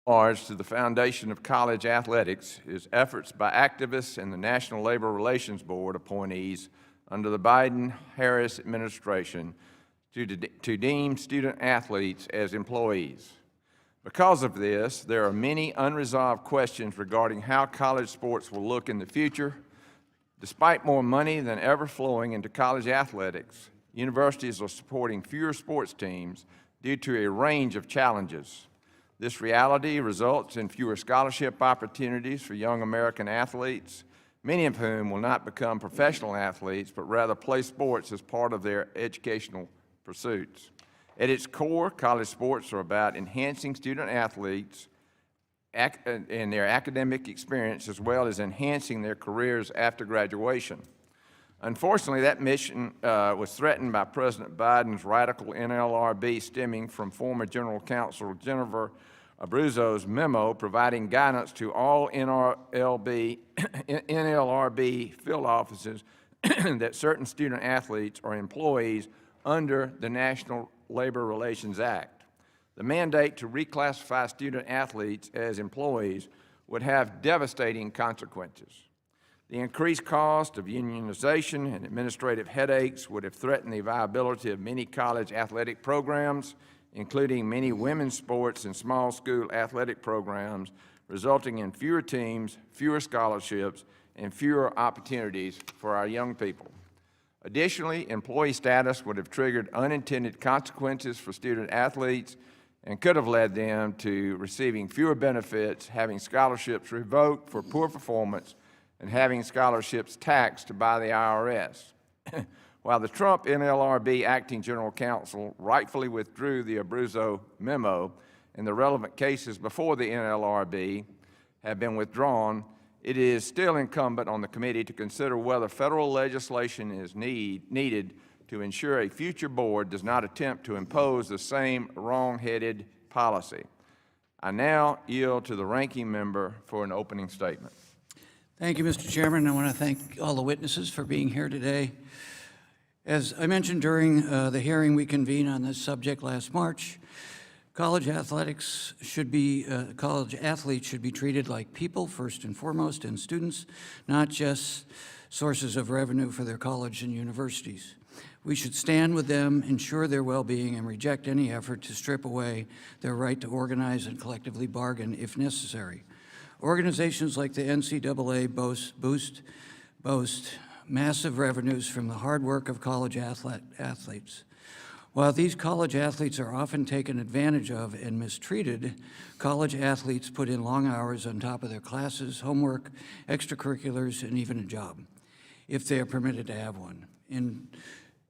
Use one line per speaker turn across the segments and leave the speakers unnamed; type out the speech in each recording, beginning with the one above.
large to the foundation of college athletics is efforts by activists and the National Labor Relations Board appointees under the Biden-Harris administration to deem student athletes as employees. Because of this, there are many unresolved questions regarding how college sports will look in the future. Despite more money than ever flowing into college athletics, universities are supporting fewer sports teams due to a range of challenges. This reality results in fewer scholarship opportunities for young American athletes, many of whom will not become professional athletes, but rather play sports as part of their educational pursuits. At its core, college sports are about enhancing student athletes and their academic experience, as well as enhancing their careers after graduation. Unfortunately, that mission was threatened by President Biden's radical NLRB stemming from former General Counsel Jennifer Abruzzo's memo providing guidance to all NLRB field offices that certain student athletes are employees under the National Labor Relations Act. The mandate to reclassify student athletes as employees would have devastating consequences. The increased cost of unionization and administrative headaches would have threatened the viability of many college athletic programs, including many women's sports and small school athletic programs, resulting in fewer teams, fewer scholarships, and fewer opportunities for our young people. Additionally, employee status would have triggered unintended consequences for student athletes and could have led them to receiving fewer benefits, having scholarships revoked for poor performance, and having scholarships taxed by the IRS. While the Trump NLRB acting general counsel rightfully withdrew the Abruzzo memo and the relevant cases before the NLRB have been withdrawn, it is still incumbent on the committee to consider whether federal legislation is needed to ensure a future board does not attempt to impose the same wrong-headed policy. I now yield to the ranking member for an opening statement.
Thank you, Mr. Chairman. I want to thank all the witnesses for being here today. As I mentioned during the hearing we convened on this subject last March, college athletes should be treated like people first and foremost, and students, not just sources of revenue for their college and universities. We should stand with them, ensure their well-being, and reject any effort to strip away their right to organize and collectively bargain if necessary. Organizations like the NCAA boast massive revenues from the hard work of college athletes. While these college athletes are often taken advantage of and mistreated, college athletes put in long hours on top of their classes, homework, extracurriculars, and even a job, if they are permitted to have one.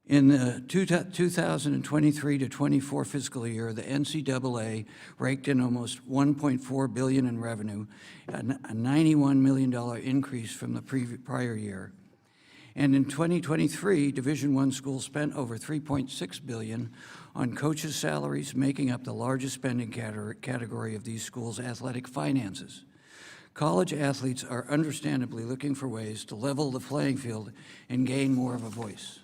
In the 2023 to 24 fiscal year, the NCAA raked in almost $1.4 billion in revenue, a $91 million increase from the prior year. And in 2023, Division I schools spent over $3.6 billion on coaches' salaries, making up the largest spending category of these schools' athletic finances. College athletes are understandably looking for ways to level the playing field and gain more of a voice.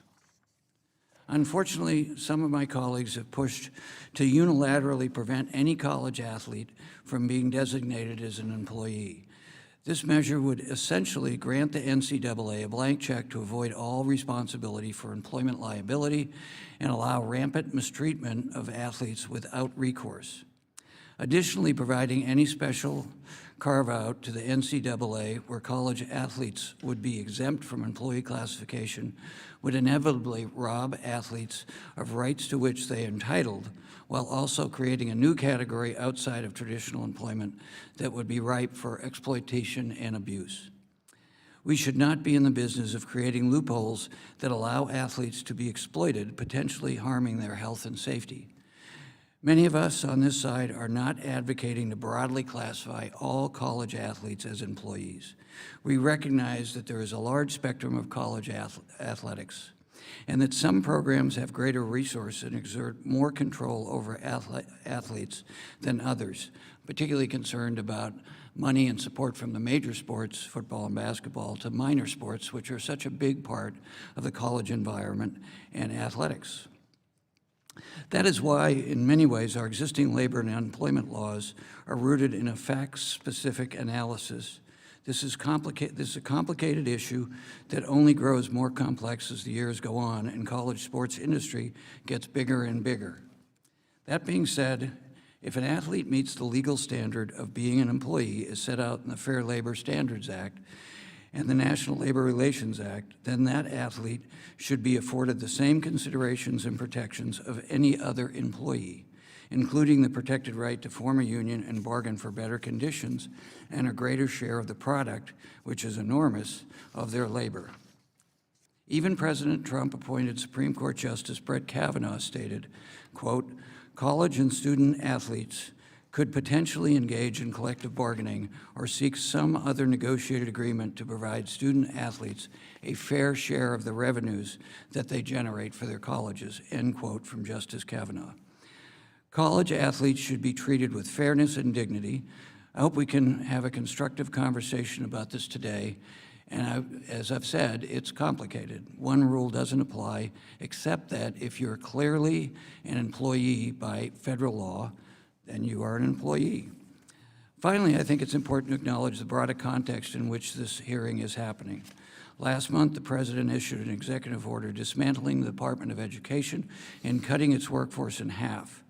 Unfortunately, some of my colleagues have pushed to unilaterally prevent any college athlete from being designated as an employee. This measure would essentially grant the NCAA a blank check to avoid all responsibility for employment liability and allow rampant mistreatment of athletes without recourse. Additionally, providing any special carve-out to the NCAA where college athletes would be exempt from employee classification would inevitably rob athletes of rights to which they are entitled, while also creating a new category outside of traditional employment that would be ripe for exploitation and abuse. We should not be in the business of creating loopholes that allow athletes to be exploited, potentially harming their health and safety. Many of us on this side are not advocating to broadly classify all college athletes as employees. We recognize that there is a large spectrum of college athletics, and that some programs have greater resources and exert more control over athletes than others, particularly concerned about money and support from the major sports, football and basketball, to minor sports, which are such a big part of the college environment and athletics. That is why, in many ways, our existing labor and employment laws are rooted in a fact-specific analysis. This is a complicated issue that only grows more complex as the years go on and college sports industry gets bigger and bigger. That being said, if an athlete meets the legal standard of being an employee as set out in the Fair Labor Standards Act and the National Labor Relations Act, then that athlete should be afforded the same considerations and protections of any other employee, including the protected right to form a union and bargain for better conditions and a greater share of the product, which is enormous, of their labor. Even President Trump appointed Supreme Court Justice Brett Kavanaugh stated, quote, "College and student athletes could potentially engage in collective bargaining or seek some other negotiated agreement to provide student athletes a fair share of the revenues that they generate for their colleges," end quote from Justice Kavanaugh. College athletes should be treated with fairness and dignity. I hope we can have a constructive conversation about this today. And as I've said, it's complicated. One rule doesn't apply, except that if you're clearly an employee by federal law, then you are an employee. Finally, I think it's important to acknowledge the broader context in which this hearing is happening. Last month, the President issued an executive order dismantling the Department of Education and cutting its workforce in half.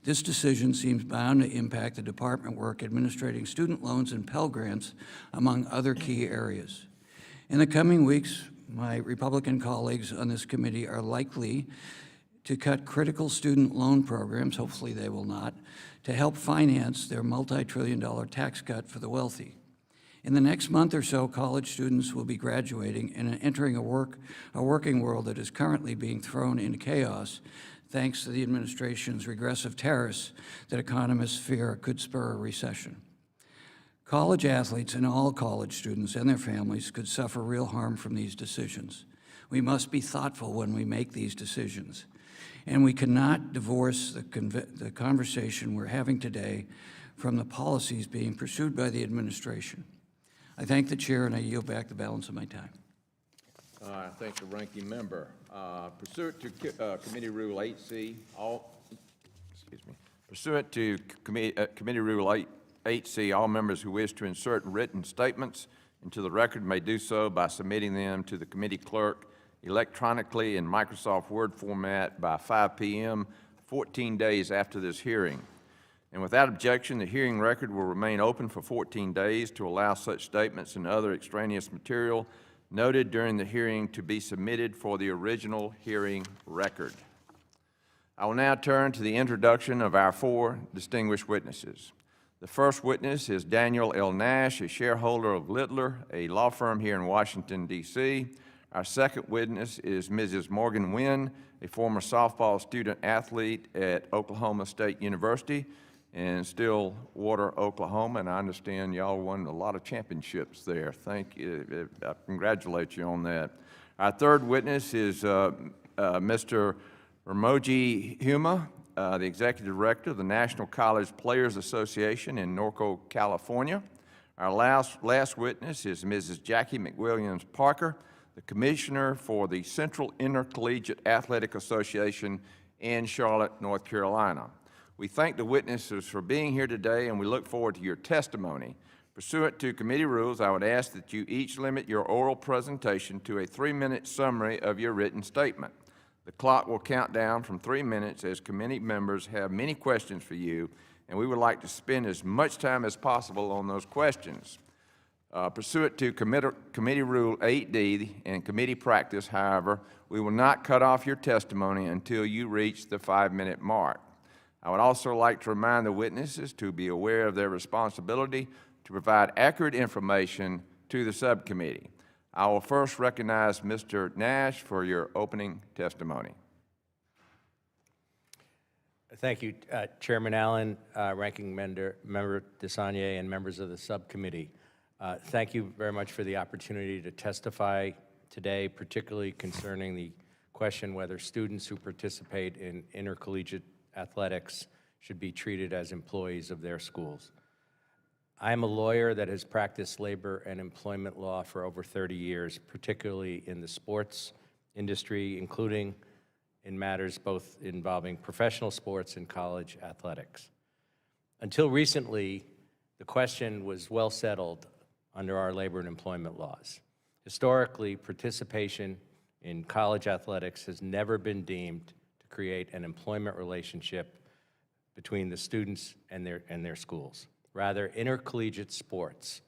This decision seems bound to impact the department work administrating student loans and Pell Grants, among other key areas. In the coming weeks, my Republican colleagues on this committee are likely to cut critical student loan programs, hopefully they will not, to help finance their multi-trillion-dollar tax cut for the wealthy. In the next month or so, college students will be graduating and entering a working world that is currently being thrown into chaos thanks to the administration's regressive tariffs that economists fear could spur a recession. College athletes and all college students and their families could suffer real harm from these decisions. We must be thoughtful when we make these decisions. And we cannot divorce the conversation we're having today from the policies being pursued by the administration. I thank the chair, and I yield back the balance of my time.
I thank the ranking member. Pursuant to Committee Rule 8C, Pursuant to Committee Rule 8C, all members who wish to insert written statements into the record may do so by submitting them to the committee clerk electronically in Microsoft Word format by 5 p.m. 14 days after this hearing. And without objection, the hearing record will remain open for 14 days to allow such statements and other extraneous material noted during the hearing to be submitted for the original hearing record. I will now turn to the introduction of our four distinguished witnesses. The first witness is Daniel L. Nash, a shareholder of Littler, a law firm here in Washington, D.C. Our second witness is Mrs. Morgyn Wynne, a former softball student athlete at Oklahoma State University in Stillwater, Oklahoma, and I understand y'all won a lot of championships there. Thank you. I congratulate you on that. Our third witness is Mr. Ramogi Huma, the Executive Director of the National College Players Association in Norco, California. Our last witness is Mrs. Jacqie McWilliams Parker, the Commissioner for the Central Intercollegiate Athletic Association in Charlotte, North Carolina. We thank the witnesses for being here today, and we look forward to your testimony. Pursuant to committee rules, I would ask that you each limit your oral presentation to a 3-minute summary of your written statement. The clock will count down from 3 minutes as committee members have many questions for you, and we would like to spend as much time as possible on those questions. Pursuant to Committee Rule 8D and committee practice, however, we will not cut off your testimony until you reach the 5-minute mark. I would also like to remind the witnesses to be aware of their responsibility to provide accurate information to the subcommittee. I will first recognize Mr. Nash for your opening testimony.
Thank you, Chairman Allen, Ranking Member DeSagne, and members of the subcommittee. Thank you very much for the opportunity to testify today, particularly concerning the question whether students who participate in intercollegiate athletics should be treated as employees of their schools. I am a lawyer that has practiced labor and employment law for over 30 years, particularly in the sports industry, including in matters both involving professional sports and college athletics. Until recently, the question was well settled under our labor and employment laws. Historically, participation in college athletics has never been deemed to create an employment relationship between the students and their schools. Rather, intercollegiate sports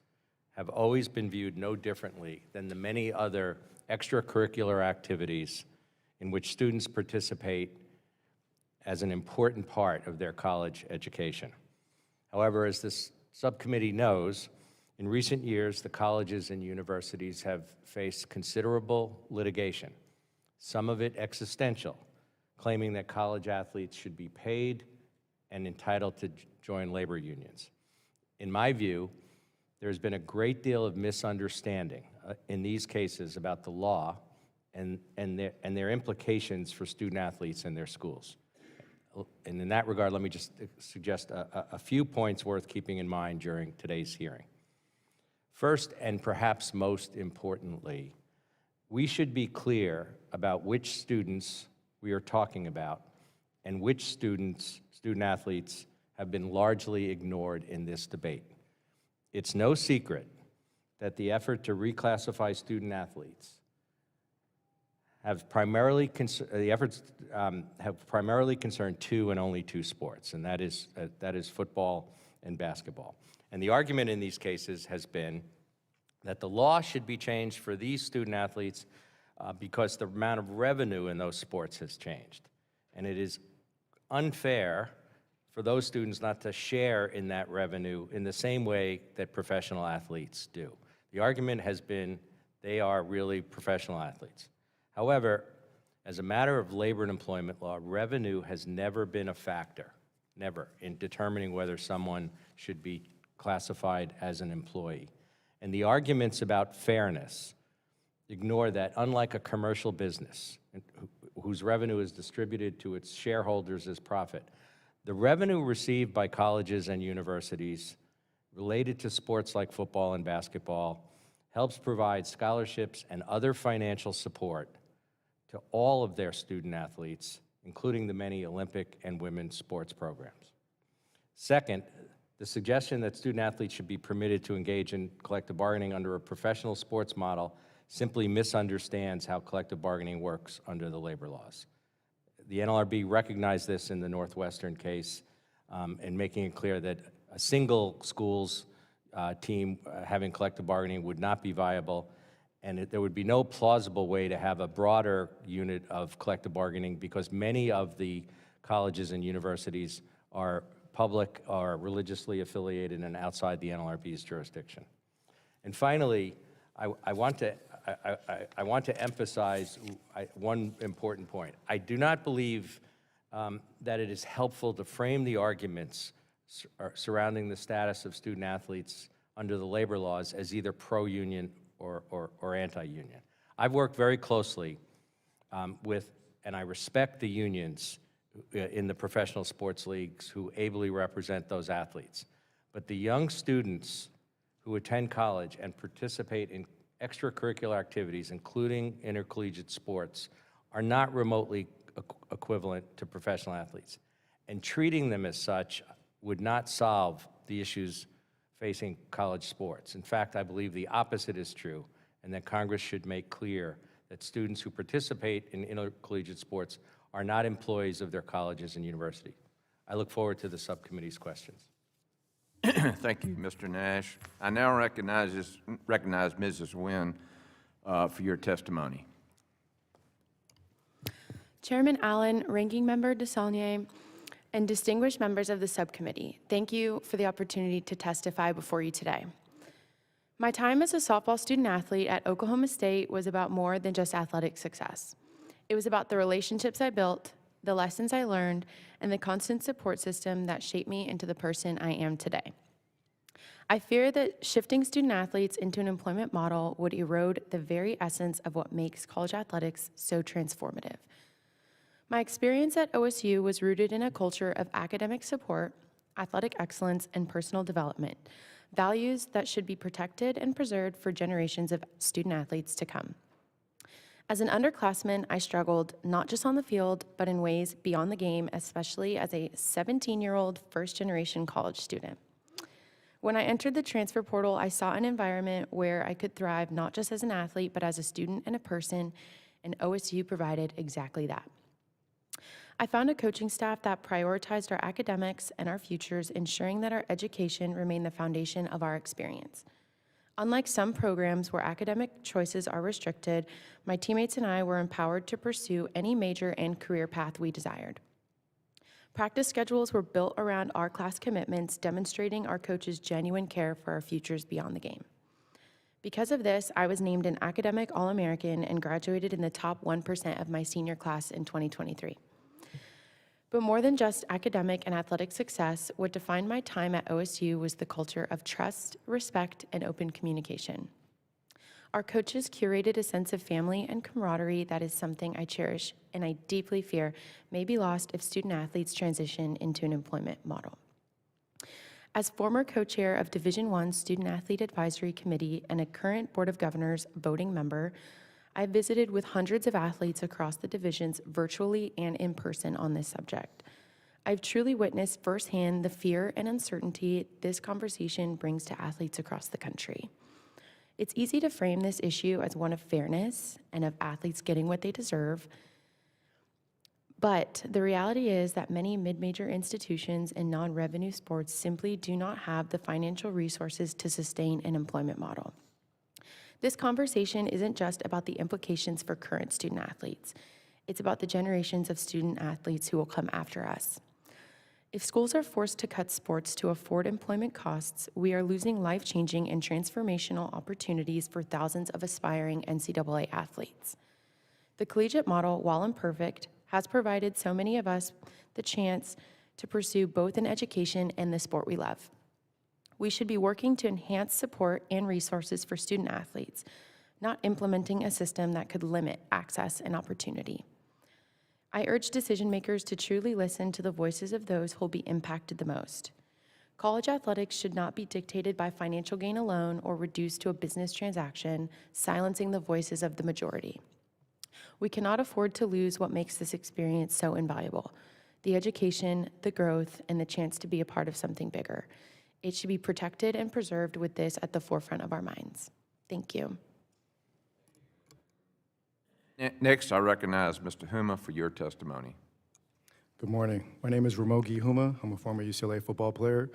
have always been viewed no differently than the many other extracurricular activities in which students participate as an important part of their college education. However, as this subcommittee knows, in recent years, the colleges and universities have faced considerable litigation, some of it existential, claiming that college athletes should be paid and entitled to join labor unions. In my view, there's been a great deal of misunderstanding in these cases about the law and their implications for student athletes and their schools. And in that regard, let me just suggest a few points worth keeping in mind during today's hearing. First, and perhaps most importantly, we should be clear about which students we are talking about and which student athletes have been largely ignored in this debate. It's no secret that the effort to reclassify student athletes have primarily concerned two and only two sports, and that is football and basketball. And the argument in these cases has been that the law should be changed for these student athletes because the amount of revenue in those sports has changed. And it is unfair for those students not to share in that revenue in the same way that professional athletes do. The argument has been they are really professional athletes. However, as a matter of labor and employment law, revenue has never been a factor, never, in determining whether someone should be classified as an employee. And the arguments about fairness ignore that, unlike a commercial business whose revenue is distributed to its shareholders as profit, the revenue received by colleges and universities related to sports like football and basketball helps provide scholarships and other financial support to all of their student athletes, including the many Olympic and women's sports programs. Second, the suggestion that student athletes should be permitted to engage in collective bargaining under a professional sports model simply misunderstands how collective bargaining works under the labor laws. The NLRB recognized this in the Northwestern case in making it clear that a single school's team having collective bargaining would not be viable, and there would be no plausible way to have a broader unit of collective bargaining because many of the colleges and universities are public or religiously affiliated and outside the NLRB's jurisdiction. And finally, I want to emphasize one important point. I do not believe that it is helpful to frame the arguments surrounding the status of student athletes under the labor laws as either pro-union or anti-union. I've worked very closely with, and I respect the unions in the professional sports leagues who ably represent those athletes. But the young students who attend college and participate in extracurricular activities, including intercollegiate sports, are not remotely equivalent to professional athletes. And treating them as such would not solve the issues facing college sports. In fact, I believe the opposite is true, and that Congress should make clear that students who participate in intercollegiate sports are not employees of their colleges and universities. I look forward to the subcommittee's questions.
Thank you, Mr. Nash. I now recognize Mrs. Wynne for your testimony.
Chairman Allen, Ranking Member DeSaulnier, and distinguished members of the subcommittee, thank you for the opportunity to testify before you today. My time as a softball student athlete at Oklahoma State was about more than just athletic success. It was about the relationships I built, the lessons I learned, and the constant support system that shaped me into the person I am today. I fear that shifting student athletes into an employment model would erode the very essence of what makes college athletics so transformative. My experience at OSU was rooted in a culture of academic support, athletic excellence, and personal development, values that should be protected and preserved for generations of student athletes to come. As an underclassman, I struggled not just on the field, but in ways beyond the game, especially as a 17-year-old first-generation college student. When I entered the transfer portal, I saw an environment where I could thrive not just as an athlete, but as a student and a person, and OSU provided exactly that. I found a coaching staff that prioritized our academics and our futures, ensuring that our education remained the foundation of our experience. Unlike some programs where academic choices are restricted, my teammates and I were empowered to pursue any major and career path we desired. Practice schedules were built around our class commitments, demonstrating our coaches' genuine care for our futures beyond the game. Because of this, I was named an academic All-American and graduated in the top 1% of my senior class in 2023. But more than just academic and athletic success, what defined my time at OSU was the culture of trust, respect, and open communication. Our coaches curated a sense of family and camaraderie that is something I cherish and I deeply fear may be lost if student athletes transition into an employment model. As former co-chair of Division I Student Athlete Advisory Committee and a current Board of Governors voting member, I visited with hundreds of athletes across the divisions virtually and in person on this subject. I've truly witnessed firsthand the fear and uncertainty this conversation brings to athletes across the country. It's easy to frame this issue as one of fairness and of athletes getting what they deserve, but the reality is that many mid-major institutions and non-revenue sports simply do not have the financial resources to sustain an employment model. This conversation isn't just about the implications for current student athletes. It's about the generations of student athletes who will come after us. If schools are forced to cut sports to afford employment costs, we are losing life-changing and transformational opportunities for thousands of aspiring NCAA athletes. The collegiate model, while imperfect, has provided so many of us the chance to pursue both an education and the sport we love. We should be working to enhance support and resources for student athletes, not implementing a system that could limit access and opportunity. I urge decision makers to truly listen to the voices of those who will be impacted the most. College athletics should not be dictated by financial gain alone or reduced to a business transaction, silencing the voices of the majority. We cannot afford to lose what makes this experience so invaluable: the education, the growth, and the chance to be a part of something bigger. It should be protected and preserved with this at the forefront of our minds. Thank you.
Next, I recognize Mr. Huma for your testimony.
Good morning. My name is Ramogi Huma. I'm a former UCLA football player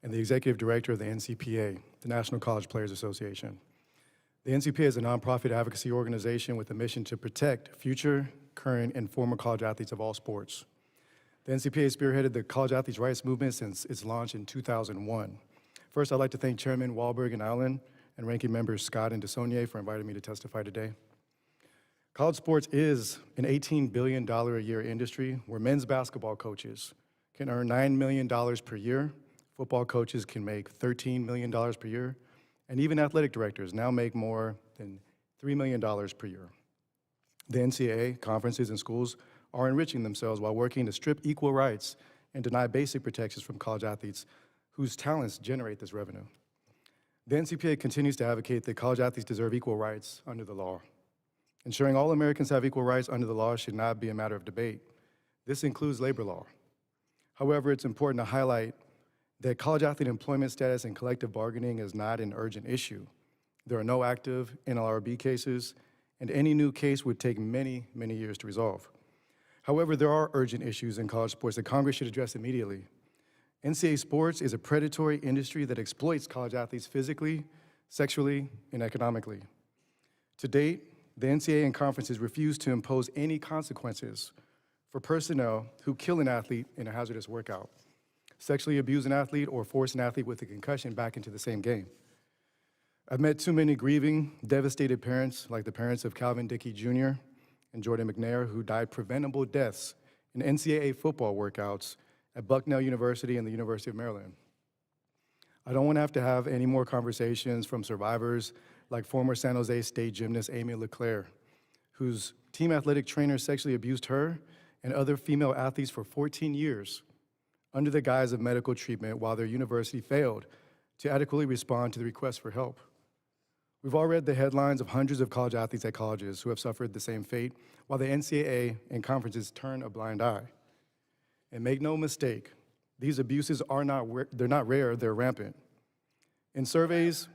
and the executive director of the NCPA, the National College Players Association. The NCPA is a nonprofit advocacy organization with a mission to protect future, current, and former college athletes of all sports. The NCPA has spearheaded the college athletes' rights movement since its launch in 2001. First, I'd like to thank Chairman Wahlberg and Allen and Ranking Members Scott and DeSaulnier for inviting me to testify today. College sports is an $18 billion a year industry where men's basketball coaches can earn $9 million per year, football coaches can make $13 million per year, and even athletic directors now make more than $3 million per year. The NCAA, conferences, and schools are enriching themselves while working to strip equal rights and deny basic protections from college athletes whose talents generate this revenue. The NCPA continues to advocate that college athletes deserve equal rights under the law. Ensuring all Americans have equal rights under the law should not be a matter of debate. This includes labor law. However, it's important to highlight that college athlete employment status and collective bargaining is not an urgent issue. There are no active NLRB cases, and any new case would take many, many years to resolve. However, there are urgent issues in college sports that Congress should address immediately. NCAA sports is a predatory industry that exploits college athletes physically, sexually, and economically. To date, the NCAA and conferences refuse to impose any consequences for personnel who kill an athlete in a hazardous workout, sexually abuse an athlete, or force an athlete with a concussion back into the same game. I've met too many grieving, devastated parents, like the parents of Calvin Dickey Jr. and Jordan McNair, who died preventable deaths in NCAA football workouts at Bucknell University and the University of Maryland. I don't want to have any more conversations from survivors like former San Jose State gymnast Amy LeClaire, whose team athletic trainer sexually abused her and other female athletes for 14 years under the guise of medical treatment while their university failed to adequately respond to the request for help. We've all read the headlines of hundreds of college athletes at colleges who have suffered the same fate, while the NCAA and conferences turn a blind eye. And make no mistake, these abuses are they're not rare, they're rampant. In surveys,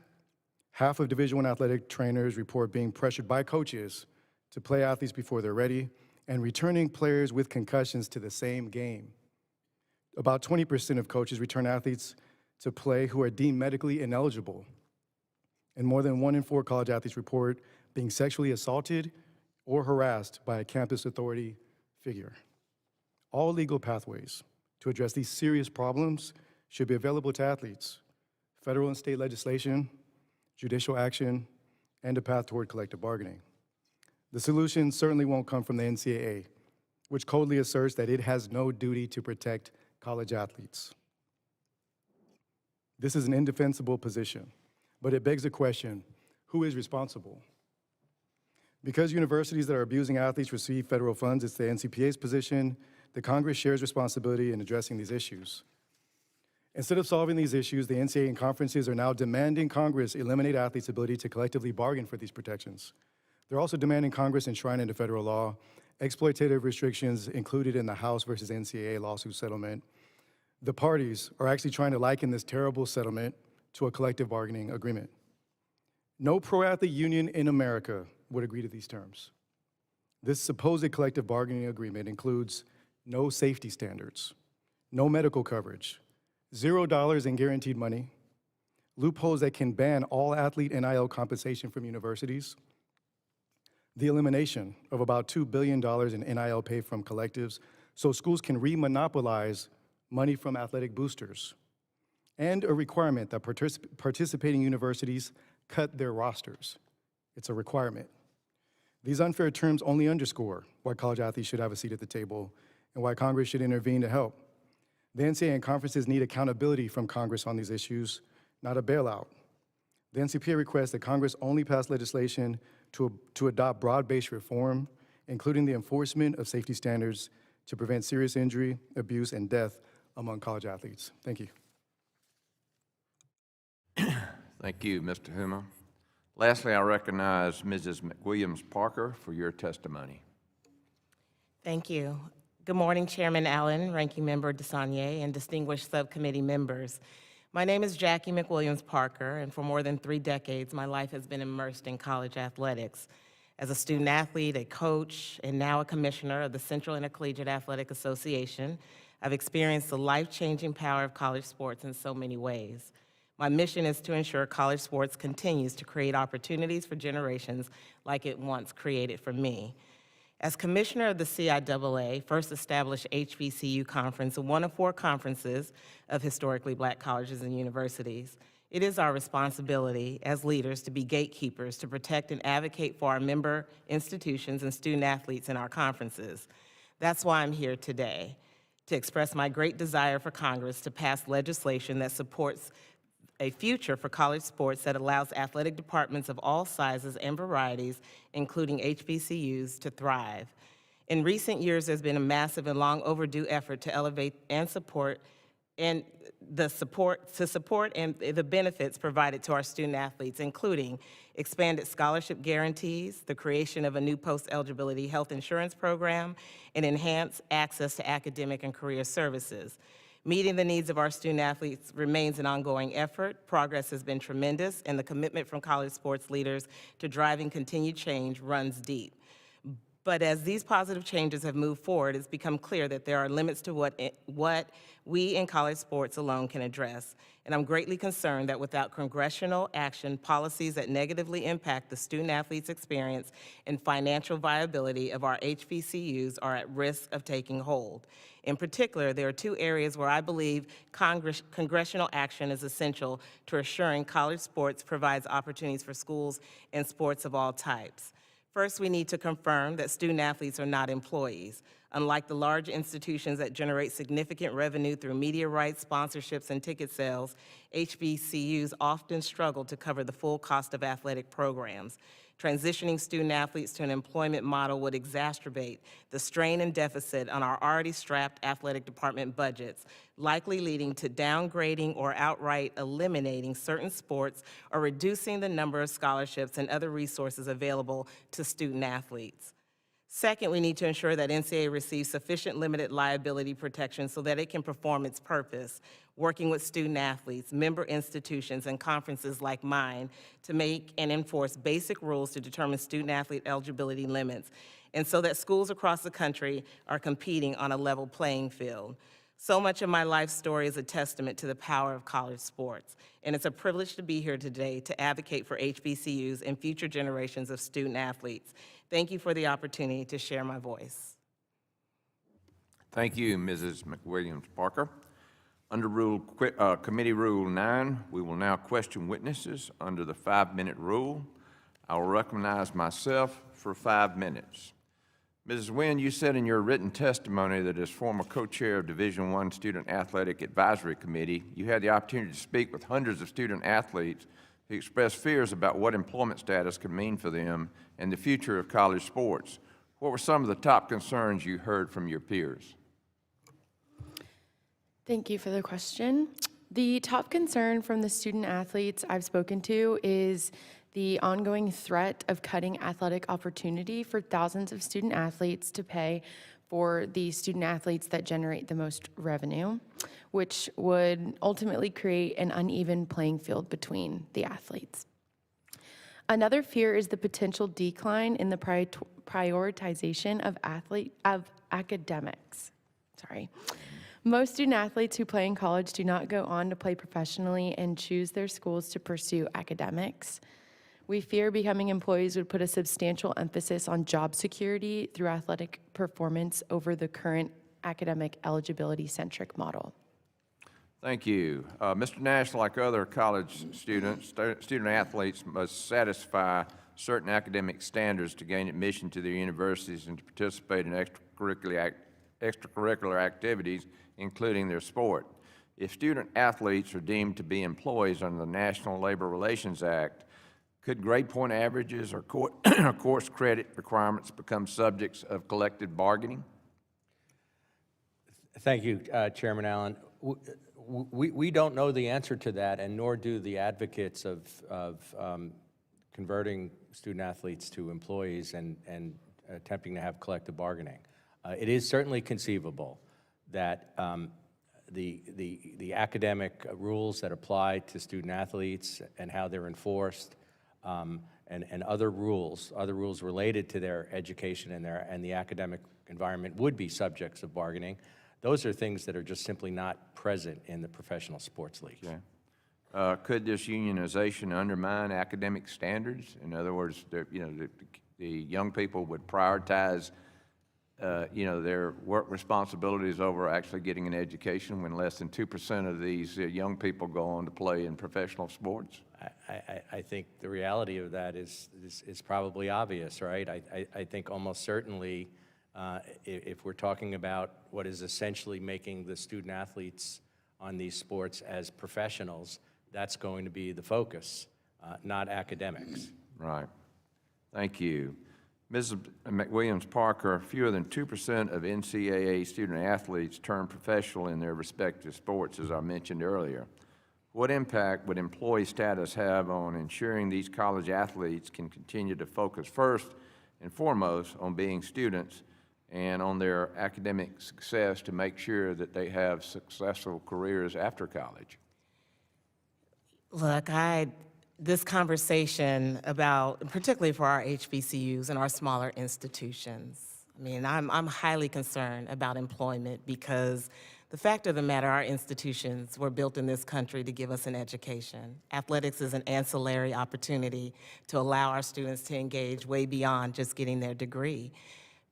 half of Division I athletic trainers report being pressured by coaches to play athletes before they're ready, and returning players with concussions to the same game. About 20% of coaches return athletes to play who are deemed medically ineligible. And more than 1 in 4 college athletes report being sexually assaulted or harassed by a campus authority figure. All legal pathways to address these serious problems should be available to athletes: federal and state legislation, judicial action, and a path toward collective bargaining. The solution certainly won't come from the NCAA, which coldly asserts that it has no duty to protect college athletes. This is an indefensible position, but it begs the question, who is responsible? Because universities that are abusing athletes receive federal funds, it's the NCPA's position that Congress shares responsibility in addressing these issues. Instead of solving these issues, the NCAA and conferences are now demanding Congress eliminate athletes' ability to collectively bargain for these protections. They're also demanding Congress enshrine into federal law exploitative restrictions included in the House versus NCAA lawsuit settlement. The parties are actually trying to liken this terrible settlement to a collective bargaining agreement. No pro-athlete union in America would agree to these terms. This supposed collective bargaining agreement includes no safety standards, no medical coverage, $0 in guaranteed money, loopholes that can ban all athlete NIL compensation from universities, the elimination of about $2 billion in NIL pay from collectives so schools can re-monopolize money from athletic boosters, and a requirement that participating universities cut their rosters. It's a requirement. These unfair terms only underscore why college athletes should have a seat at the table and why Congress should intervene to help. The NCAA and conferences need accountability from Congress on these issues, not a bailout. The NCPA requests that Congress only pass legislation to adopt broad-based reform, including the enforcement of safety standards to prevent serious injury, abuse, and death among college athletes. Thank you.
Thank you, Mr. Huma. Lastly, I recognize Mrs. McWilliams Parker for your testimony.
Thank you. Good morning, Chairman Allen, Ranking Member DeSaulnier, and distinguished subcommittee members. My name is Jacqie McWilliams Parker, and for more than 3 decades, my life has been immersed in college athletics. As a student athlete, a coach, and now a commissioner of the Central Intercollegiate Athletic Association, I've experienced the life-changing power of college sports in so many ways. My mission is to ensure college sports continues to create opportunities for generations like it once created for me. As commissioner of the CIAA, first established HBCU conference, one of 4 conferences of historically black colleges and universities, it is our responsibility as leaders to be gatekeepers to protect and advocate for our member institutions and student athletes in our conferences. That's why I'm here today, to express my great desire for Congress to pass legislation that supports a future for college sports that allows athletic departments of all sizes and varieties, including HBCUs, to thrive. In recent years, there's been a massive and long overdue effort to elevate and support the benefits provided to our student athletes, including expanded scholarship guarantees, the creation of a new post-eligibility health insurance program, and enhanced access to academic and career services. Meeting the needs of our student athletes remains an ongoing effort. Progress has been tremendous, and the commitment from college sports leaders to driving continued change runs deep. But as these positive changes have moved forward, it's become clear that there are limits to what we in college sports alone can address. And I'm greatly concerned that without congressional action, policies that negatively impact the student athlete's experience and financial viability of our HBCUs are at risk of taking hold. In particular, there are 2 areas where I believe congressional action is essential to assuring college sports provides opportunities for schools and sports of all types. First, we need to confirm that student athletes are not employees. Unlike the large institutions that generate significant revenue through media rights, sponsorships, and ticket sales, HBCUs often struggle to cover the full cost of athletic programs. Transitioning student athletes to an employment model would exacerbate the strain and deficit on our already strapped athletic department budgets, likely leading to downgrading or outright eliminating certain sports or reducing the number of scholarships and other resources available to student athletes. Second, we need to ensure that NCAA receives sufficient limited liability protection so that it can perform its purpose, working with student athletes, member institutions, and conferences like mine to make and enforce basic rules to determine student athlete eligibility limits, and so that schools across the country are competing on a level playing field. So much of my life story is a testament to the power of college sports, and it's a privilege to be here today to advocate for HBCUs and future generations of student athletes. Thank you for the opportunity to share my voice.
Thank you, Mrs. McWilliams Parker. Under Committee Rule 9, we will now question witnesses under the 5-minute rule. I will recognize myself for 5 minutes. Mrs. Wynne, you said in your written testimony that as former co-chair of Division I Student Athletic Advisory Committee, you had the opportunity to speak with hundreds of student athletes who expressed fears about what employment status could mean for them and the future of college sports. What were some of the top concerns you heard from your peers?
Thank you for the question. The top concern from the student athletes I've spoken to is the ongoing threat of cutting athletic opportunity for thousands of student athletes to pay for the student athletes that generate the most revenue, which would ultimately create an uneven playing field between the athletes. Another fear is the potential decline in the prioritization of academics. Most student athletes who play in college do not go on to play professionally and choose their schools to pursue academics. We fear becoming employees would put a substantial emphasis on job security through athletic performance over the current academic eligibility-centric model.
Thank you. Mr. Nash, like other college students, student athletes must satisfy certain academic standards to gain admission to their universities and to participate in extracurricular activities, including their sport. If student athletes are deemed to be employees under the National Labor Relations Act, could grade point averages or course credit requirements become subjects of collective bargaining?
Thank you, Chairman Allen. We don't know the answer to that, and nor do the advocates of converting student athletes to employees and attempting to have collective bargaining. It is certainly conceivable that the academic rules that apply to student athletes and how they're enforced, and other rules related to their education and the academic environment would be subjects of bargaining. Those are things that are just simply not present in the professional sports league.
Okay. Could this unionization undermine academic standards? In other words, the young people would prioritize their work responsibilities over actually getting an education when less than 2% of these young people go on to play in professional sports?
I think the reality of that is probably obvious, right? I think almost certainly if we're talking about what is essentially making the student athletes on these sports as professionals, that's going to be the focus, not academics.
Right. Thank you. Mrs. McWilliams Parker, fewer than 2% of NCAA student athletes turn professional in their respective sports, as I mentioned earlier. What impact would employee status have on ensuring these college athletes can continue to focus first and foremost on being students and on their academic success to make sure that they have successful careers after college?
Look, this conversation about, particularly for our HBCUs and our smaller institutions, I mean, I'm highly concerned about employment because the fact of the matter, our institutions were built in this country to give us an education. Athletics is an ancillary opportunity to allow our students to engage way beyond just getting their degree.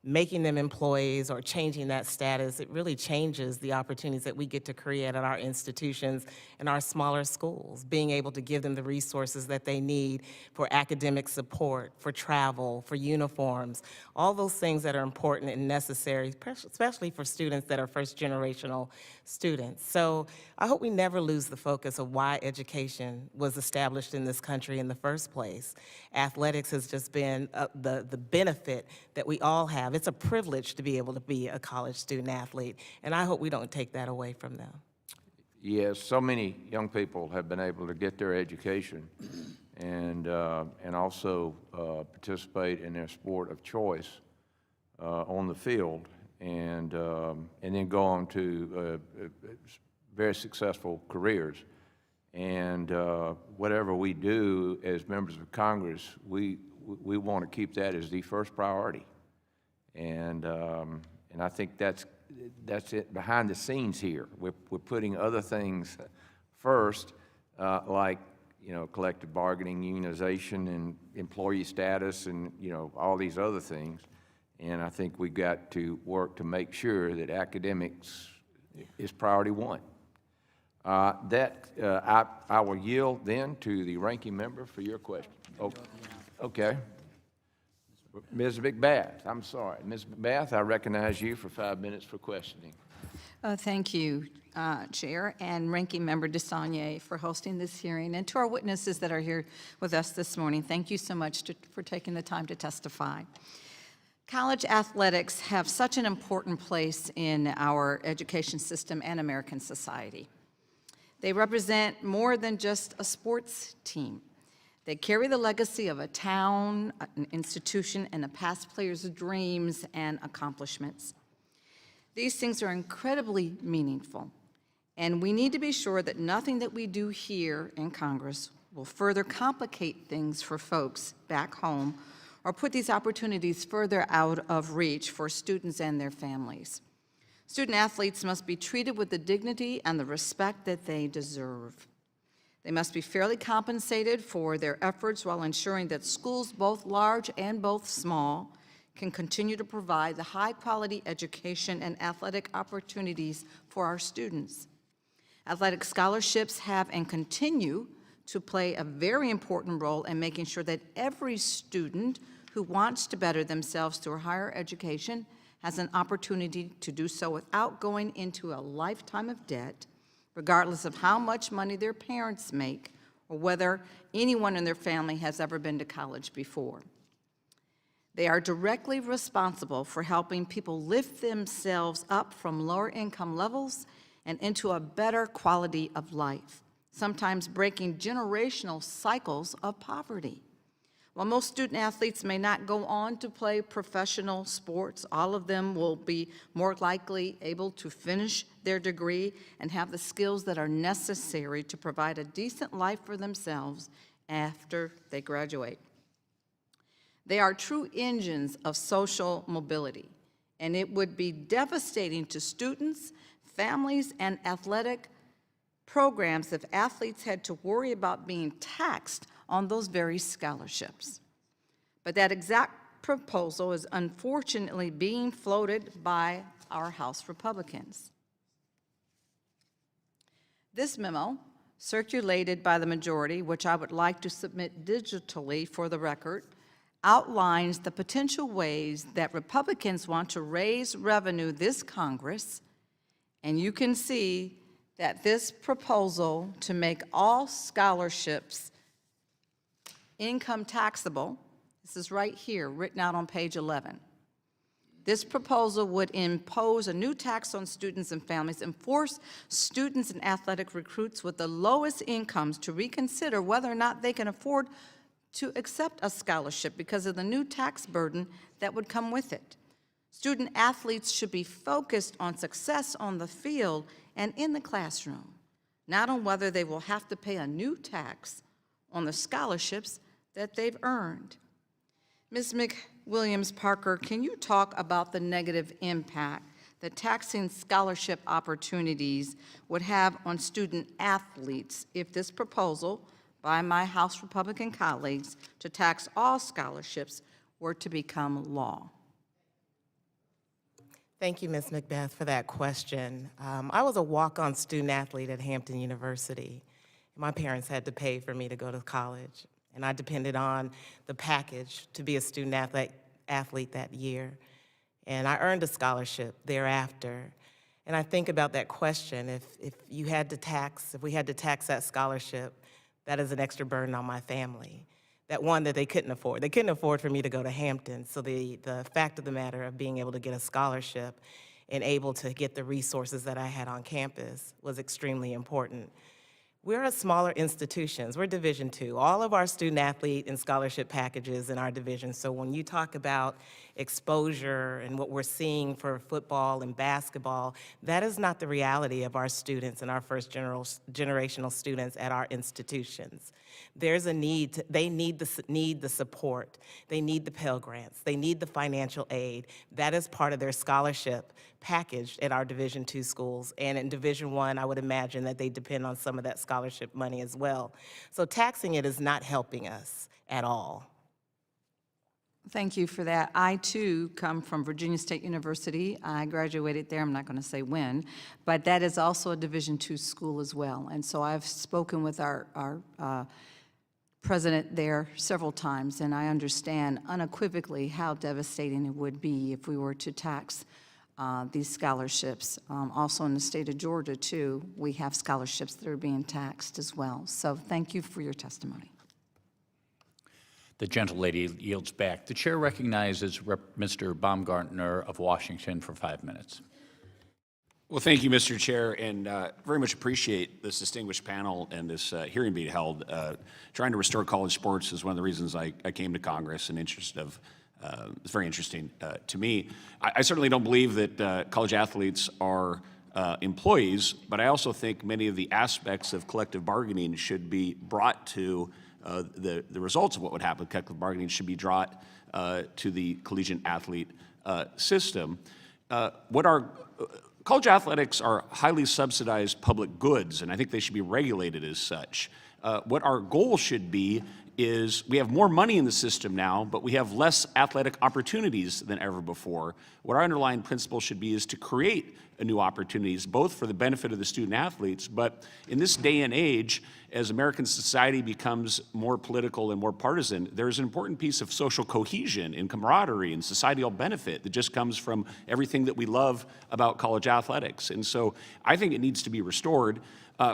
making them employees or changing that status. It really changes the opportunities that we get to create at our institutions and our smaller schools, being able to give them the resources that they need for academic support, for travel, for uniforms, all those things that are important and necessary, especially for students that are first-generational students. So I hope we never lose the focus of why education was established in this country in the first place. Athletics has just been the benefit that we all have. It's a privilege to be able to be a college student athlete, and I hope we don't take that away from them.
Yes, so many young people have been able to get their education and also participate in their sport of choice on the field, and then go on to very successful careers. And whatever we do as members of Congress, we want to keep that as the first priority. And I think that's it behind the scenes here. We're putting other things first, like, you know, collective bargaining, unionization, and employee status, and, you know, all these other things. And I think we got to work to make sure that academics is priority one. I will yield then to the ranking member for your question. Oh, okay. Ms. McBath, I'm sorry. Ms. McBath, I recognize you for 5 minutes for questioning.
Thank you, Chair, and Ranking Member DeSaulnier for hosting this hearing, and to our witnesses that are here with us this morning, thank you so much for taking the time to testify. College athletics have such an important place in our education system and American society. They represent more than just a sports team. They carry the legacy of a town, an institution, and a past player's dreams and accomplishments. These things are incredibly meaningful, and we need to be sure that nothing that we do here in Congress will further complicate things for folks back home or put these opportunities further out of reach for students and their families. Student athletes must be treated with the dignity and the respect that they deserve. They must be fairly compensated for their efforts while ensuring that schools, both large and both small, can continue to provide the high-quality education and athletic opportunities for our students. Athletic scholarships have and continue to play a very important role in making sure that every student who wants to better themselves through higher education has an opportunity to do so without going into a lifetime of debt, regardless of how much money their parents make or whether anyone in their family has ever been to college before. They are directly responsible for helping people lift themselves up from lower income levels and into a better quality of life, sometimes breaking generational cycles of poverty. While most student athletes may not go on to play professional sports, all of them will be more likely able to finish their degree and have the skills that are necessary to provide a decent life for themselves after they graduate. They are true engines of social mobility, and it would be devastating to students, families, and athletic programs if athletes had to worry about being taxed on those very scholarships. But that exact proposal is unfortunately being floated by our House Republicans. This memo, circulated by the majority, which I would like to submit digitally for the record, outlines the potential ways that Republicans want to raise revenue this Congress, and you can see that this proposal to make all scholarships income taxable, this is right here, written out on page 11. This proposal would impose a new tax on students and families and force students and athletic recruits with the lowest incomes to reconsider whether or not they can afford to accept a scholarship because of the new tax burden that would come with it. Student athletes should be focused on success on the field and in the classroom, not on whether they will have to pay a new tax on the scholarships that they've earned. Ms. McWilliams Parker, can you talk about the negative impact that taxing scholarship opportunities would have on student athletes if this proposal by my House Republican colleagues to tax all scholarships were to become law?
Thank you, Ms. Macbeth, for that question. I was a walk-on student athlete at Hampton University. My parents had to pay for me to go to college, and I depended on the package to be a student athlete that year. And I earned a scholarship thereafter. And I think about that question, if we had to tax that scholarship, that is an extra burden on my family. That one that they couldn't afford. They couldn't afford for me to go to Hampton, so the fact of the matter of being able to get a scholarship and able to get the resources that I had on campus was extremely important. We're at smaller institutions. We're Division II. All of our student athlete and scholarship packages in our division. So when you talk about exposure and what we're seeing for football and basketball, that is not the reality of our students and our first generational students at our institutions. There's a need, they need the support. They need the Pell Grants. They need the financial aid. That is part of their scholarship package at our Division II schools. And in Division I, I would imagine that they depend on some of that scholarship money as well. So taxing it is not helping us at all.
Thank you for that. I, too, come from Virginia State University. I graduated there. I'm not going to say when, but that is also a Division II school as well. And so I've spoken with our president there several times, and I understand unequivocally how devastating it would be if we were to tax these scholarships. Also in the state of Georgia, too, we have scholarships that are being taxed as well. So thank you for your testimony.
The gentlelady yields back. The chair recognizes Mr. Baumgartner of Washington for 5 minutes.
Well, thank you, Mr. Chair, and very much appreciate this distinguished panel and this hearing being held. Trying to restore college sports is one of the reasons I came to Congress, and it's very interesting to me. I certainly don't believe that college athletes are employees, but I also think many of the aspects of collective bargaining should be brought to the results of what would happen with collective bargaining should be brought to the collegiate athlete system. College athletics are highly subsidized public goods, and I think they should be regulated as such. What our goal should be is we have more money in the system now, but we have less athletic opportunities than ever before. What our underlying principle should be is to create new opportunities, both for the benefit of the student athletes, but in this day and age, as American society becomes more political and more partisan, there's an important piece of social cohesion and camaraderie and societal benefit that just comes from everything that we love about college athletics. And so I think it needs to be restored.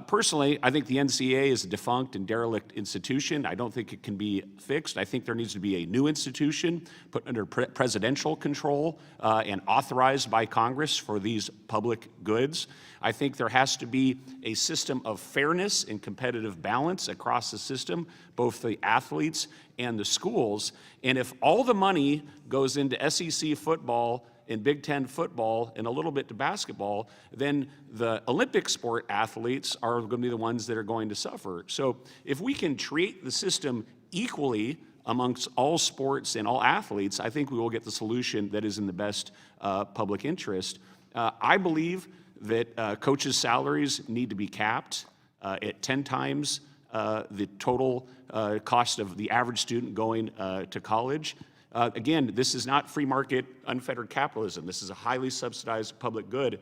Personally, I think the NCAA is a defunct and derelict institution. I don't think it can be fixed. I think there needs to be a new institution put under presidential control and authorized by Congress for these public goods. I think there has to be a system of fairness and competitive balance across the system, both the athletes and the schools. And if all the money goes into SEC football in Big Ten football and a little bit to basketball, then the Olympic sport athletes are going to be the ones that are going to suffer. So if we can treat the system equally amongst all sports and all athletes, I think we will get the solution that is in the best public interest. I believe that coaches' salaries need to be capped at 10 times the total cost of the average student going to college. Again, this is not free market, unfettered capitalism. This is a highly subsidized public good.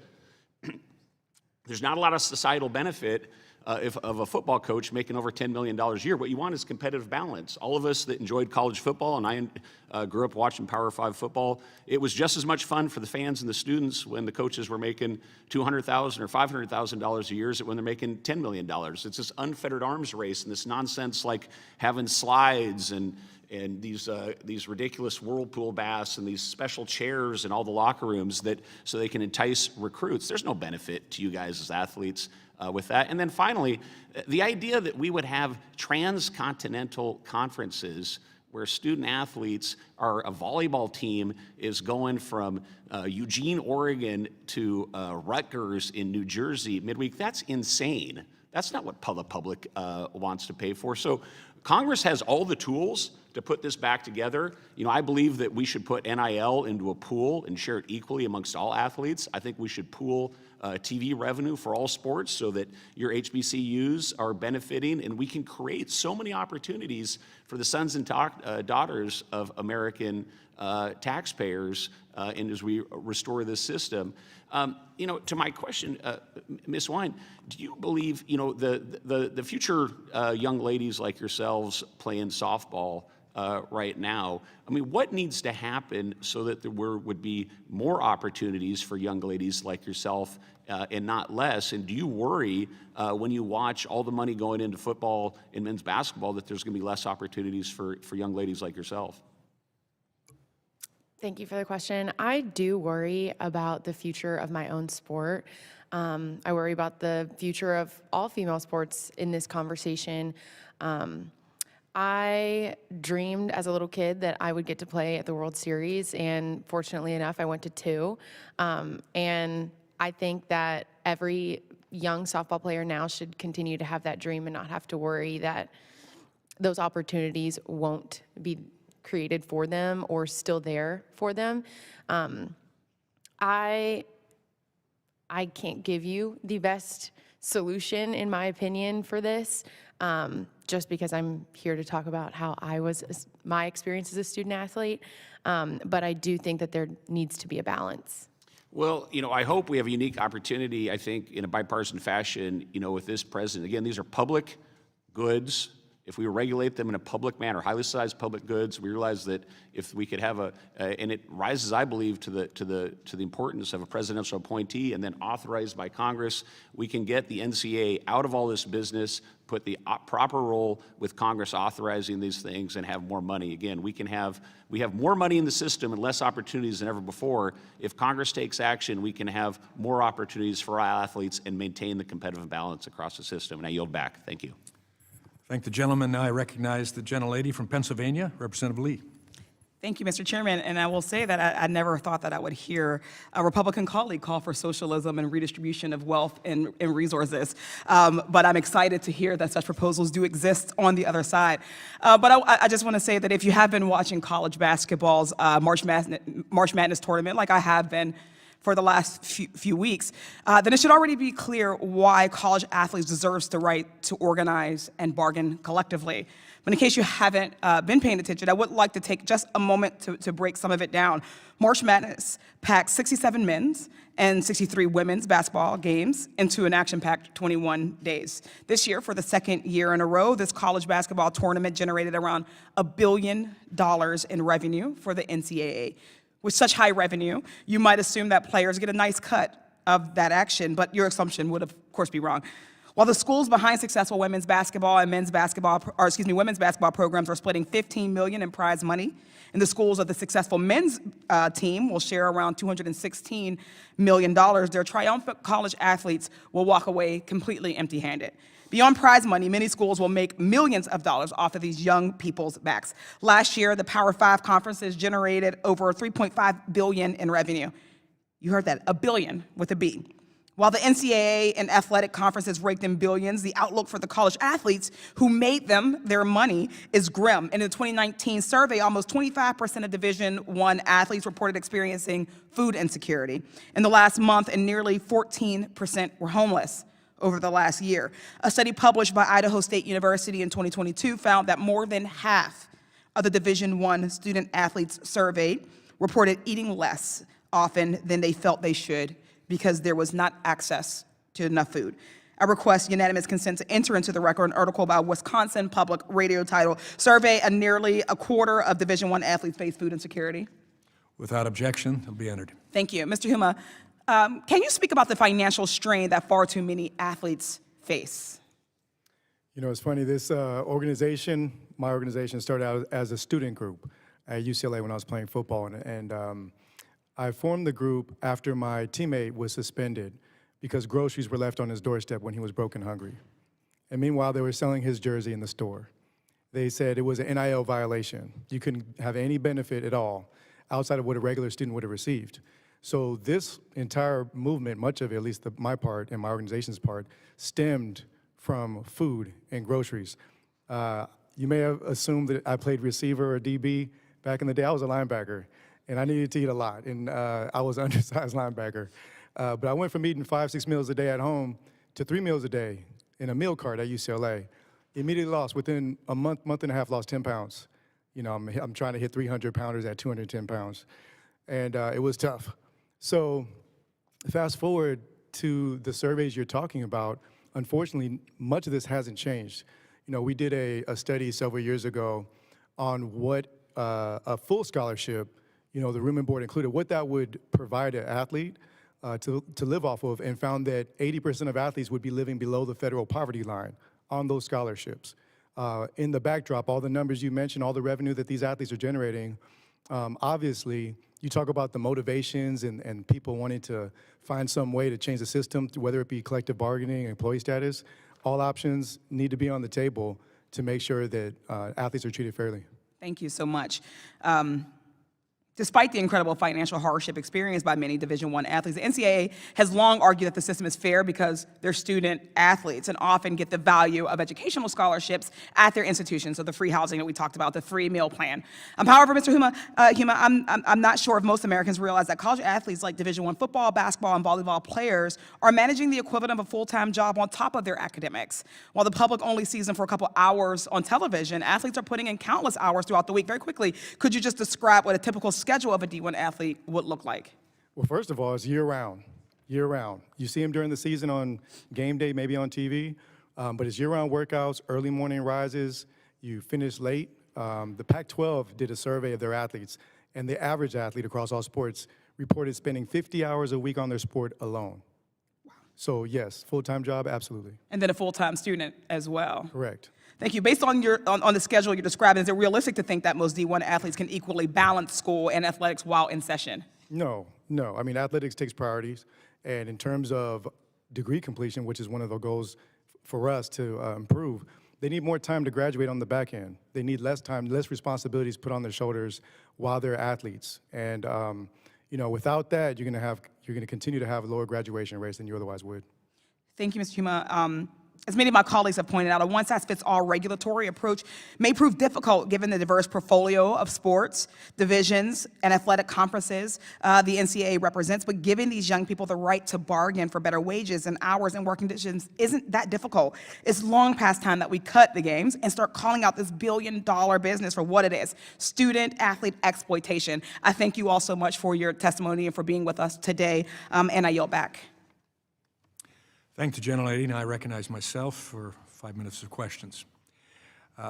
There's not a lot of societal benefit of a football coach making over $10 million a year. What you want is competitive balance. All of us that enjoyed college football, and I grew up watching Power 5 football, it was just as much fun for the fans and the students when the coaches were making $200,000 or $500,000 a year as when they're making $10 million. It's this unfettered arms race and this nonsense like having slides and these ridiculous whirlpool baths and these special chairs in all the locker rooms so they can entice recruits. There's no benefit to you guys as athletes with that. And then finally, the idea that we would have transcontinental conferences where student athletes are a volleyball team is going from Eugene, Oregon to Rutgers in New Jersey midweek, that's insane. That's not what the public wants to pay for. So Congress has all the tools to put this back together. You know, I believe that we should put NIL into a pool and share it equally amongst all athletes. I think we should pool TV revenue for all sports so that your HBCUs are benefiting, and we can create so many opportunities for the sons and daughters of American taxpayers, and as we restore this system. To my question, Ms. Wynne, do you believe, the future young ladies like yourselves playing softball right now, what needs to happen so that there would be more opportunities for young ladies like yourself and not less? And do you worry when you watch all the money going into football and men's basketball that there's going to be less opportunities for young ladies like yourself?
Thank you for the question. I do worry about the future of my own sport. I worry about the future of all female sports in this conversation. I dreamed as a little kid that I would get to play at the World Series, and fortunately enough, I went to 2. And I think that every young softball player now should continue to have that dream and not have to worry that those opportunities won't be created for them or still there for them. I can't give you the best solution, in my opinion, for this, just because I'm here to talk about how my experience as a student athlete. But I do think that there needs to be a balance.
Well, I hope we have a unique opportunity, I think, in a bipartisan fashion, with this president. Again, these are public goods. If we regulate them in a public manner, highly subsidized public goods, we realize that if we could have and it rises, I believe, to the importance of a presidential appointee and then authorized by Congress, we can get the NCAA out of all this business, put the proper role with Congress authorizing these things, and have more money. Again, we have more money in the system and less opportunities than ever before. If Congress takes action, we can have more opportunities for our athletes and maintain the competitive balance across the system. And I yield back. Thank you.
Thank the gentleman. Now I recognize the gentlelady from Pennsylvania, Representative Lee.
Thank you, Mr. Chairman. And I will say that I never thought that I would hear a Republican colleague call for socialism and redistribution of wealth and resources. But I'm excited to hear that such proposals do exist on the other side. But I just want to say that if you have been watching college basketball's March Madness tournament, like I have been for the last few weeks, then it should already be clear why college athletes deserve the right to organize and bargain collectively. But in case you haven't been paying attention, I would like to take just a moment to break some of it down. March Madness packed 67 men's and 63 women's basketball games into an action-packed 21 days. This year, for the second year in a row, this college basketball tournament generated around $1 billion in revenue for the NCAA. With such high revenue, you might assume that players get a nice cut of that action, but your assumption would, of course, be wrong. While the schools behind successful women's basketball and women's basketball programs are splitting $15 million in prize money, and the schools of the successful men's team will share around $216 million, their triumphant college athletes will walk away completely empty-handed. Beyond prize money, many schools will make millions of dollars off of these young people's backs. Last year, the Power 5 conferences generated over $3.5 billion in revenue. You heard that, $1 billion with a B. While the NCAA and athletic conferences raked in billions, the outlook for the college athletes who made them their money is grim. In the 2019 survey, almost 25% of Division I athletes reported experiencing food insecurity. In the last month, and nearly 14% were homeless over the last year. A study published by Idaho State University in 2022 found that more than half of the Division I student athletes surveyed reported eating less often than they felt they should because there was not access to enough food. I request unanimous consent to enter into the record an article by Wisconsin Public Radio titled, "Survey of Nearly a Quarter of Division I Athletes Face Food Insecurity."
Without objection, it'll be entered.
Thank you. Mr. Huma, can you speak about the financial strain that far too many athletes face?
It's funny, this organization, my organization, started out as a student group at UCLA when I was playing football, and I formed the group after my teammate was suspended because groceries were left on his doorstep when he was broke and hungry. And meanwhile, they were selling his jersey in the store. They said it was an NIL violation. You couldn't have any benefit at all outside of what a regular student would have received. So this entire movement, much of it, at least my part and my organization's part, stemmed from food and groceries. You may have assumed that I played receiver or DB. Back in the day, I was a linebacker, and I needed to eat a lot, and I was an undersized linebacker. But I went from eating 5-6 meals a day at home to 3 meals a day in a meal cart at UCLA. Immediately lost, within a month and a half, lost 10 pounds. You know, I'm trying to hit 300-pounders at 210 pounds. And it was tough. So fast forward to the surveys you're talking about, unfortunately, much of this hasn't changed. You know, we did a study several years ago on what a full scholarship, you know, the room and board included, what that would provide an athlete to live off of, and found that 80% of athletes would be living below the federal poverty line on those scholarships. In the backdrop, all the numbers you mentioned, all the revenue that these athletes are generating, obviously, you talk about the motivations and people wanting to find some way to change the system, whether it be collective bargaining, employee status. All options need to be on the table to make sure that athletes are treated fairly.
Thank you so much. Despite the incredible financial hardship experienced by many Division I athletes, the NCAA has long argued that the system is fair because they're student athletes and often get the value of educational scholarships at their institutions, so the free housing that we talked about, the free meal plan. However, Mr. Huma, I'm not sure if most Americans realize that college athletes like Division I football, basketball, and volleyball players are managing the equivalent of a full-time job on top of their academics. While the public only sees them for a couple hours on television, athletes are putting in countless hours throughout the week. Very quickly, could you just describe what a typical schedule of a D1 athlete would look like?
Well, first of all, it's year-round, year-round. You see them during the season on game day, maybe on TV, but it's year-round workouts, early morning rises, you finish late. The Pac-12 did a survey of their athletes, and the average athlete across all sports reported spending 50 hours a week on their sport alone. Wow. So yes, full-time job, absolutely.
And then a full-time student as well.
Correct.
Thank you. Based on the schedule you're describing, is it realistic to think that most D1 athletes can equally balance school and athletics while in session?
No. I mean, athletics takes priorities, and in terms of degree completion, which is one of the goals for us to improve, they need more time to graduate on the back end. They need less time, less responsibilities put on their shoulders while they're athletes. And you know, without that, you're going to continue to have lower graduation rates than you otherwise would.
Thank you, Mr. Huma. As many of my colleagues have pointed out, a one-size-fits-all regulatory approach may prove difficult given the diverse portfolio of sports, divisions, and athletic conferences the NCAA represents, but giving these young people the right to bargain for better wages and hours and working conditions isn't that difficult. It's long past time that we cut the games and start calling out this billion-dollar business for what it is, student-athlete exploitation. I thank you all so much for your testimony and for being with us today, and I yield back.
Thank the gentlelady, and I recognize myself for 5 minutes of questions.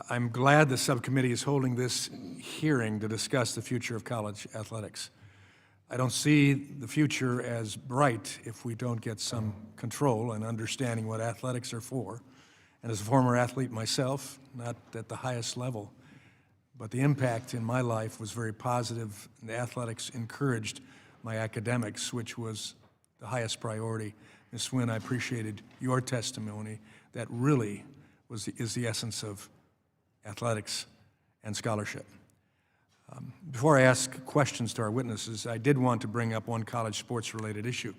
I'm glad the subcommittee is holding this hearing to discuss the future of college athletics. I don't see the future as bright if we don't get some control and understanding what athletics are for. And as a former athlete myself, not at the highest level, but the impact in my life was very positive, and the athletics encouraged my academics, which was the highest priority. Ms. Wynne, I appreciated your testimony. That really is the essence of athletics and scholarship. Before I ask questions to our witnesses, I did want to bring up one college sports-related issue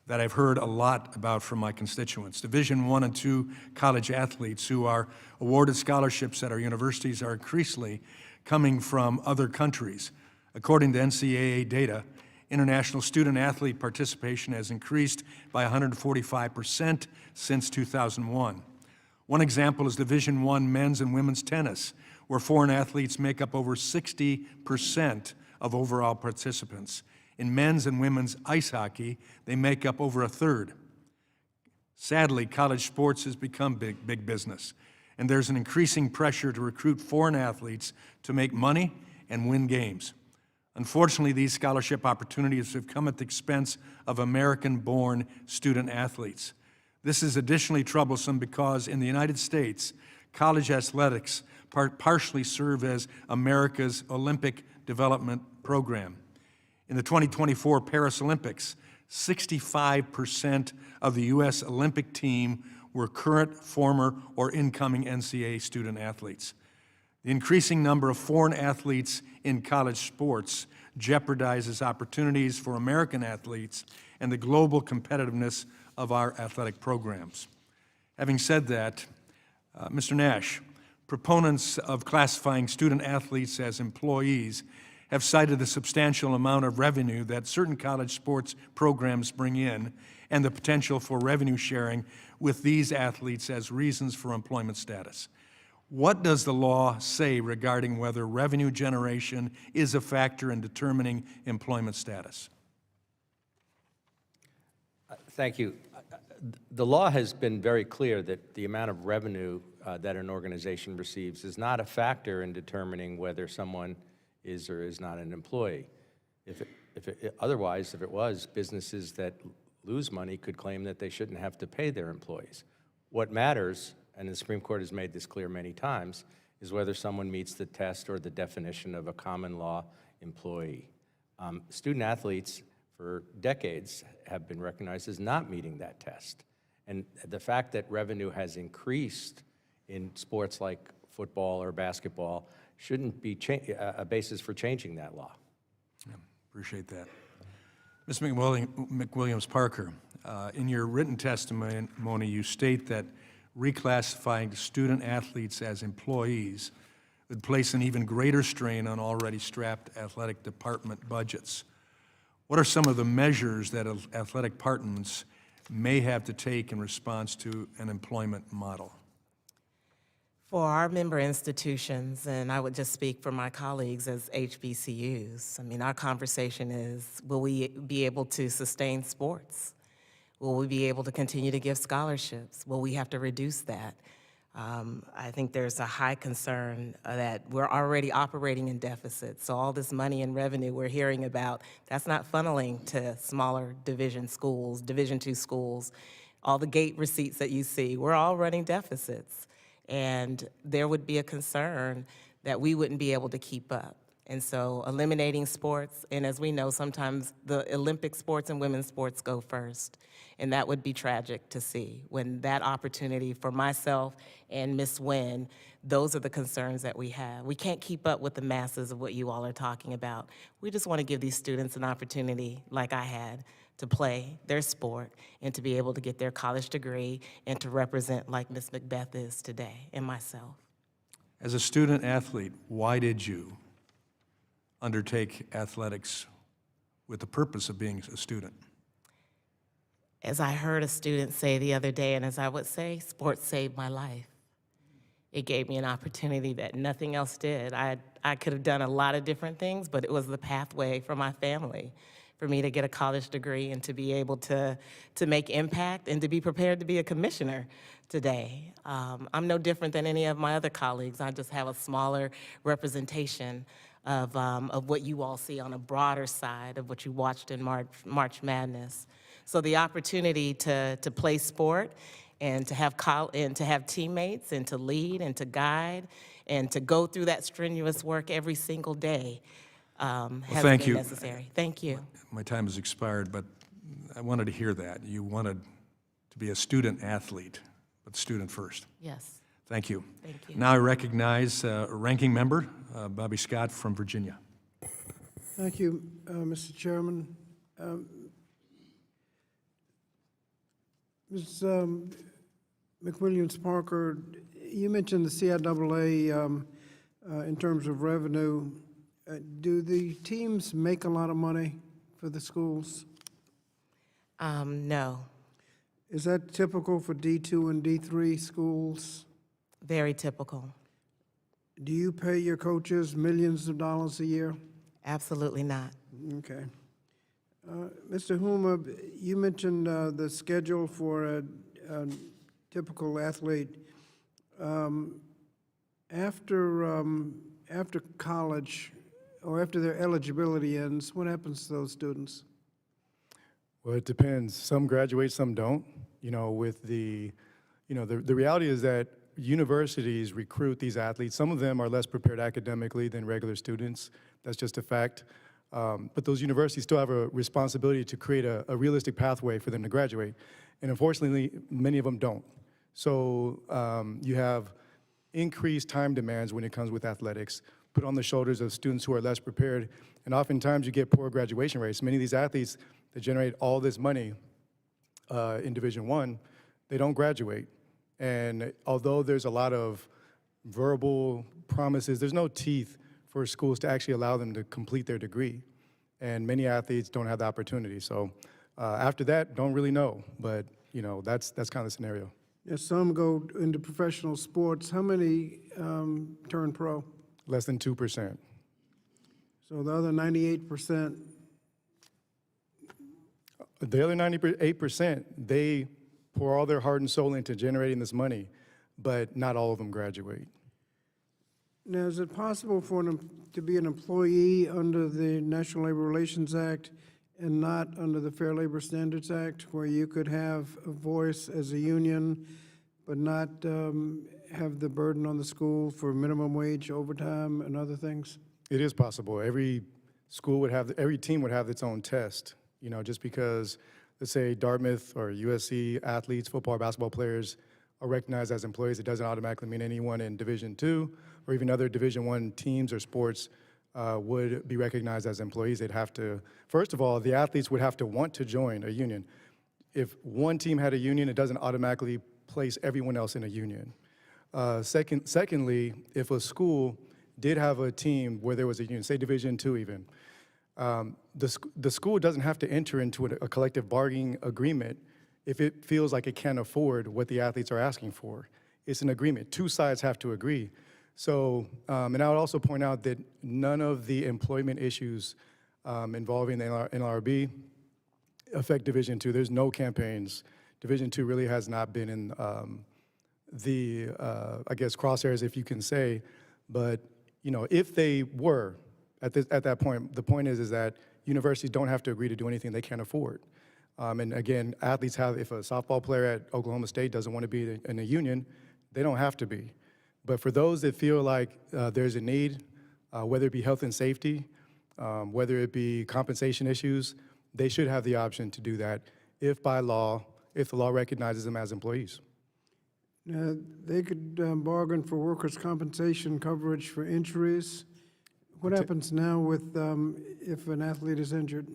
that I've heard a lot about from my constituents. Division I and II college athletes who are awarded scholarships at our universities are increasingly coming from other countries. According to NCAA data, international student-athlete participation has increased by 145% since 2001. One example is Division I men's and women's tennis, where foreign athletes make up over 60% of overall participants. In men's and women's ice hockey, they make up over a third. Sadly, college sports has become big business, and there's an increasing pressure to recruit foreign athletes to make money and win games. Unfortunately, these scholarship opportunities have come at the expense of American-born student athletes. This is additionally troublesome because in the United States, college athletics partially serve as America's Olympic development program. In the 2024 Paris Olympics, 65% of the U.S. Olympic team were current, former, or incoming NCAA student athletes. The increasing number of foreign athletes in college sports jeopardizes opportunities for American athletes and the global competitiveness of our athletic programs. Having said that, Mr. Nash, proponents of classifying student athletes as employees have cited the substantial amount of revenue that certain college sports programs bring in and the potential for revenue sharing with these athletes as reasons for employment status. What does the law say regarding whether revenue generation is a factor in determining employment status?
Thank you. The law has been very clear that the amount of revenue that an organization receives is not a factor in determining whether someone is or is not an employee. Otherwise, if it was, businesses that lose money could claim that they shouldn't have to pay their employees. What matters, and the Supreme Court has made this clear many times, is whether someone meets the test or the definition of a common law employee. Student athletes for decades have been recognized as not meeting that test. And the fact that revenue has increased in sports like football or basketball shouldn't be a basis for changing that law.
Yeah, appreciate that. Ms. McWilliams Parker, in your written testimony, you state that reclassifying student athletes as employees would place an even greater strain on already strapped athletic department budgets. What are some of the measures that athletic departments may have to take in response to an employment model?
For our member institutions, and I would just speak for my colleagues as HBCUs, I mean, our conversation is, will we be able to sustain sports? Will we be able to continue to give scholarships? Will we have to reduce that? I think there's a high concern that we're already operating in deficit, so all this money and revenue we're hearing about, that's not funneling to smaller Division schools, Division II schools. All the gate receipts that you see, we're all running deficits. And there would be a concern that we wouldn't be able to keep up. And so eliminating sports, and as we know, sometimes the Olympic sports and women's sports go first. And that would be tragic to see when that opportunity for myself and Ms. Wynne, those are the concerns that we have. We can't keep up with the masses of what you all are talking about. We just want to give these students an opportunity, like I had, to play their sport and to be able to get their college degree and to represent like Ms. Macbeth is today and myself.
As a student athlete, why did you undertake athletics with the purpose of being a student?
As I heard a student say the other day, and as I would say, sports saved my life. It gave me an opportunity that nothing else did. I could have done a lot of different things, but it was the pathway for my family, for me to get a college degree and to be able to make impact and to be prepared to be a commissioner today. I'm no different than any of my other colleagues. I just have a smaller representation of what you all see on a broader side of what you watched in March Madness. So the opportunity to play sport and to have teammates and to lead and to guide and to go through that strenuous work every single day has been necessary. Thank you.
My time has expired, but I wanted to hear that. You wanted to be a student athlete, but student first.
Yes.
Thank you.
Thank you.
Now I recognize Ranking Member Bobby Scott from Virginia.
Thank you, Mr. Chairman. Ms. McWilliams Parker, you mentioned the CIAA in terms of revenue. Do the teams make a lot of money for the schools?
No.
Is that typical for D2 and D3 schools?
Very typical.
Do you pay your coaches millions of dollars a year?
Absolutely not.
Okay. Mr. Huma, you mentioned the schedule for a typical athlete. After college, or after their eligibility ends, what happens to those students?
Well, it depends. Some graduate, some don't. The reality is that universities recruit these athletes. Some of them are less prepared academically than regular students. That's just a fact. But those universities still have a responsibility to create a realistic pathway for them to graduate. And unfortunately, many of them don't. So you have increased time demands when it comes with athletics, put on the shoulders of students who are less prepared. And oftentimes you get poor graduation rates. Many of these athletes that generate all this money in Division I, they don't graduate. And although there's a lot of verbal promises, there's no teeth for schools to actually allow them to complete their degree. And many athletes don't have the opportunity. So after that, don't really know. But, you know, that's kind of the scenario.
Yes, some go into professional sports. How many turn pro?
Less than 2%.
So the other 98%,
The other 98%, they pour all their heart and soul into generating this money, but not all of them graduate.
now is it possible for to be an employee under the National Labor Relations Act and not under the Fair Labor Standards Act, where you could have a voice as a union, but not have the burden on the school for minimum wage, overtime, and other things?
It is possible. Every school would have, every team would have its own test. You know, just because, let's say, Dartmouth or USC athletes, football, basketball players are recognized as employees, it doesn't automatically mean anyone in Division II or even other Division I teams or sports would be recognized as employees. They'd have to, first of all, the athletes would have to want to join a union. If one team had a union, it doesn't automatically place everyone else in a union. Secondly, if a school did have a team where there was a union, say Division II even, the school doesn't have to enter into a collective bargaining agreement if it feels like it can't afford what the athletes are asking for. It's an agreement. Two sides have to agree. So, and I would also point out that none of the employment issues involving the NLRB affect Division II. There's no campaigns. Division II really has not been in I guess, crosshairs, if you can say. But, you know, if they were, at that point, the point is that universities don't have to agree to do anything they can't afford. And again, athletes have, if a softball player at Oklahoma State doesn't want to be in a union, they don't have to be. But for those that feel like there's a need, whether it be health and safety, whether it be compensation issues, they should have the option to do that if by law, if the law recognizes them as employees.
Now, they could bargain for workers' compensation coverage for injuries. What happens now with if an athlete is injured?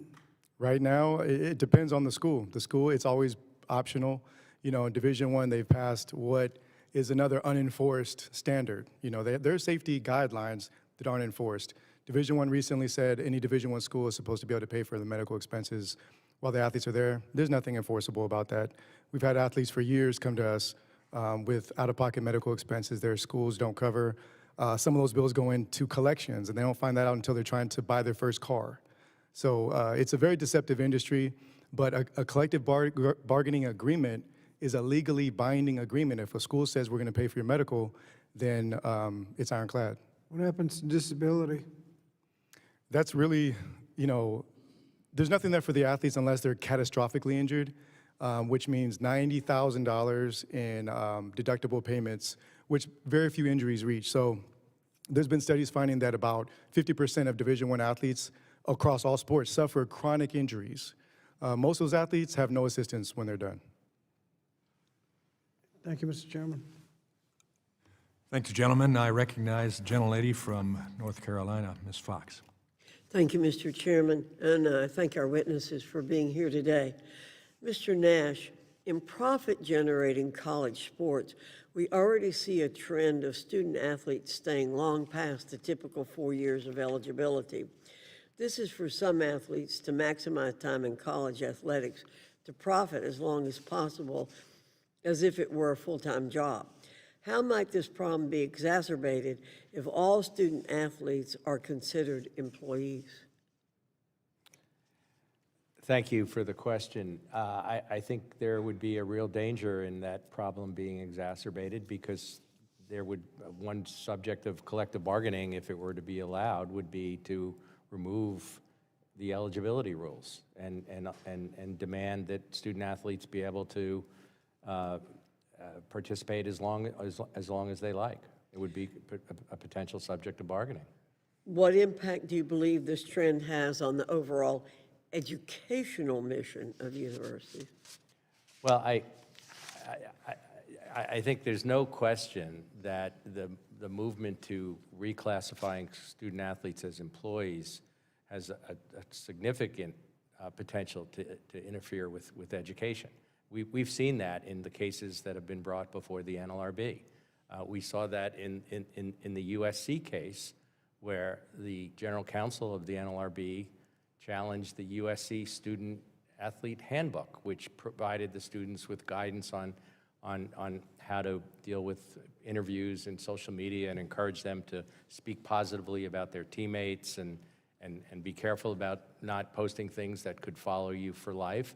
Right now, it depends on the school. The school, it's always optional. You know, in Division I, they've passed what is another unenforced standard. You know, there are safety guidelines that aren't enforced. Division I recently said any Division I school is supposed to be able to pay for the medical expenses while the athletes are there. There's nothing enforceable about that. We've had athletes for years come to us with out-of-pocket medical expenses their schools don't cover. Some of those bills go into collections, and they don't find that out until they're trying to buy their first car. So it's a very deceptive industry, but a collective bargaining agreement is a legally binding agreement. If a school says we're going to pay for your medical, then it's ironclad.
What happens to disability?
That's really, you know, there's nothing there for the athletes unless they're catastrophically injured, which means $90,000 in deductible payments, which very few injuries reach. So there's been studies finding that about 50% of Division I athletes across all sports suffer chronic injuries. Most of those athletes have no assistance when they're done.
Thank you, Mr. Chairman.
Thank you, gentlemen. I recognize the gentlelady from North Carolina, Ms. Fox.
Thank you, Mr. Chairman, and I thank our witnesses for being here today. Mr. Nash, in profit-generating college sports, we already see a trend of student athletes staying long past the typical 4 years of eligibility. This is for some athletes to maximize time in college athletics, to profit as long as possible, as if it were a full-time job. How might this problem be exacerbated if all student athletes are considered employees?
Thank you for the question. I think there would be a real danger in that problem being exacerbated because there would, one subject of collective bargaining, if it were to be allowed, would be to remove the eligibility rules and demand that student athletes be able to participate as long as they like. It would be a potential subject of bargaining.
What impact do you believe this trend has on the overall educational mission of universities?
Well, I think there's no question that the movement to reclassifying student athletes as employees has a significant potential to interfere with education. We've seen that in the cases that have been brought before the NLRB. We saw that in the USC case where the general counsel of the NLRB challenged the USC Student Athlete Handbook, which provided the students with guidance on how to deal with interviews and social media and encourage them to speak positively about their teammates and be careful about not posting things that could follow you for life.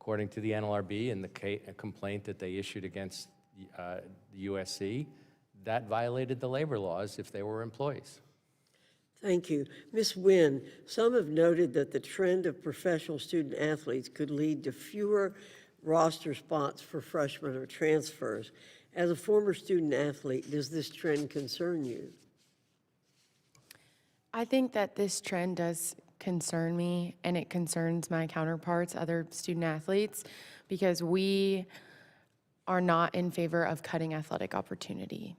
According to the NLRB and the complaint that they issued against the USC, that violated the labor laws if they were employees.
Thank you. Ms. Wynne, some have noted that the trend of professional student athletes could lead to fewer roster spots for freshmen or transfers. As a former student athlete, does this trend concern you?
I think that this trend does concern me, and it concerns my counterparts, other student athletes, because we are not in favor of cutting athletic opportunity.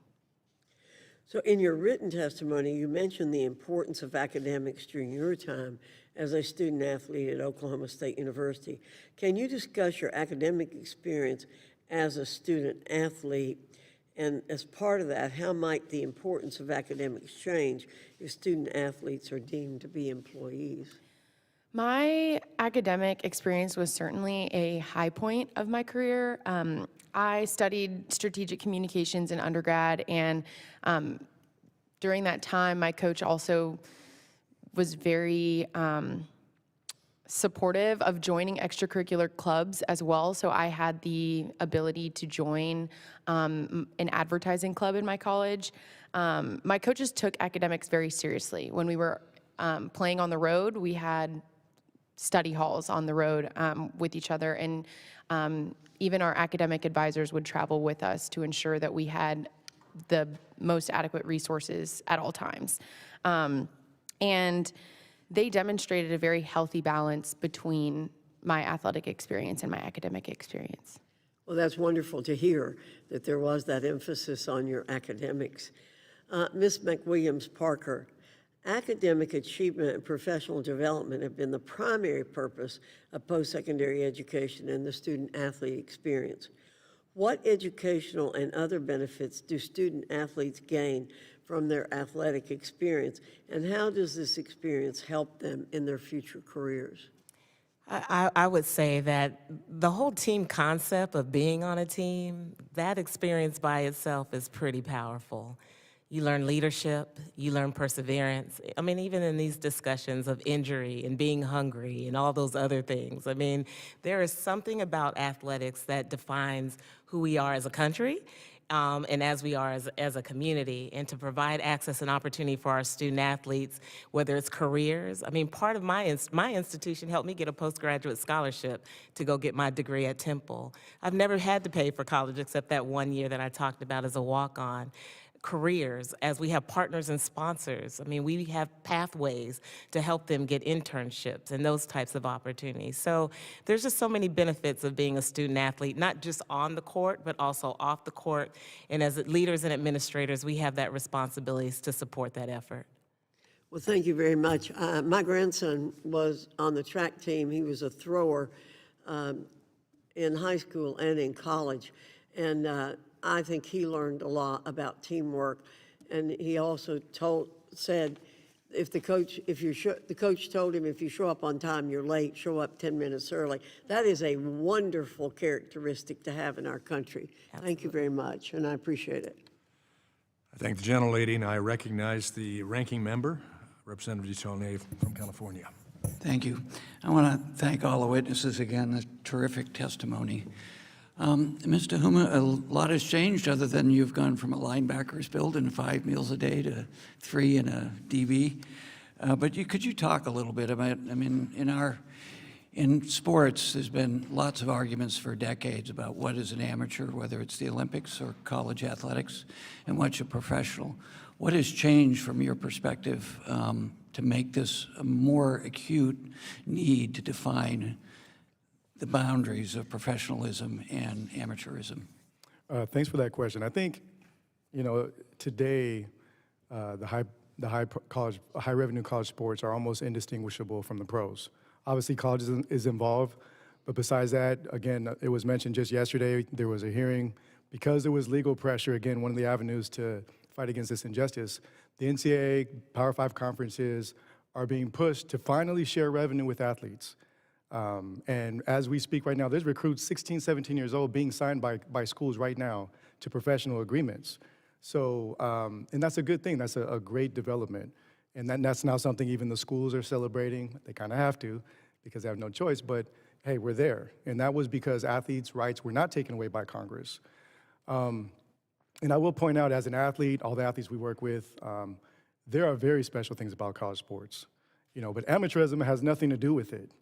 So in your written testimony, you mentioned the importance of academics during your time as a student athlete at Oklahoma State University. Can you discuss your academic experience as a student athlete? And as part of that, how might the importance of academics change if student athletes are deemed to be employees?
My academic experience was certainly a high point of my career. I studied strategic communications in undergrad, and during that time, my coach also was very supportive of joining extracurricular clubs as well. So I had the ability to join an advertising club in my college. My coaches took academics very seriously. When we were playing on the road, we had study halls on the road with each other, and even our academic advisors would travel with us to ensure that we had the most adequate resources at all times. And they demonstrated a very healthy balance between my athletic experience and my academic experience.
Well, that's wonderful to hear that there was that emphasis on your academics. Ms. McWilliams Parker, academic achievement and professional development have been the primary purpose of post-secondary education and the student-athlete experience. What educational and other benefits do student-athletes gain from their athletic experience, and how does this experience help them in their future careers?
I would say that the whole team concept of being on a team, that experience by itself is pretty powerful. You learn leadership, you learn perseverance. I mean, even in these discussions of injury and being hungry and all those other things, I mean, there is something about athletics that defines who we are as a country and as we are as a community, and to provide access and opportunity for our student athletes, whether it's careers. I mean, part of my institution helped me get a postgraduate scholarship to go get my degree at Temple. I've never had to pay for college except that 1 year that I talked about as a walk-on. Careers, as we have partners and sponsors. I mean, we have pathways to help them get internships and those types of opportunities. So there's just so many benefits of being a student athlete, not just on the court, but also off the court. And as leaders and administrators, we have that responsibility to support that effort.
Well, thank you very much. My grandson was on the track team. He was a thrower in high school and in college. And I think he learned a lot about teamwork, and he also said, if the coach told him if you show up on time, you're late, show up 10 minutes early. That is a wonderful characteristic to have in our country. Absolutely. Thank you very much, and I appreciate it.
I thank the gentlelady, and I recognize the ranking member, Representative DeSaulnier from California.
Thank you. I want to thank all the witnesses again, a terrific testimony. Mr. Huma, a lot has changed other than you've gone from a linebacker's build and 5 meals a day to 3 in a DB. But could you talk a little bit about, I mean, in sports, there's been lots of arguments for decades about what is an amateur, whether it's the Olympics or college athletics, and what's a professional. What has changed from your perspective to make this a more acute need to define the boundaries of professionalism and amateurism?
Thanks for that question. I think, today, the high revenue college sports are almost indistinguishable from the pros. Obviously, college is involved, but besides that, again, it was mentioned just yesterday, there was a hearing. Because there was legal pressure, again, one of the avenues to fight against this injustice. The NCAA Power 5 conferences are being pushed to finally share revenue with athletes. And as we speak right now, there's recruits 16, 17 years old being signed by schools right now to professional agreements. So, and that's a good thing. That's a great development. And that's now something even the schools are celebrating. They kind of have to because they have no choice, but hey, we're there. And that was because athletes' rights were not taken away by Congress. And I will point out, as an athlete, all the athletes we work with, there are very special things about college sports. You know, but amateurism has nothing to do with it.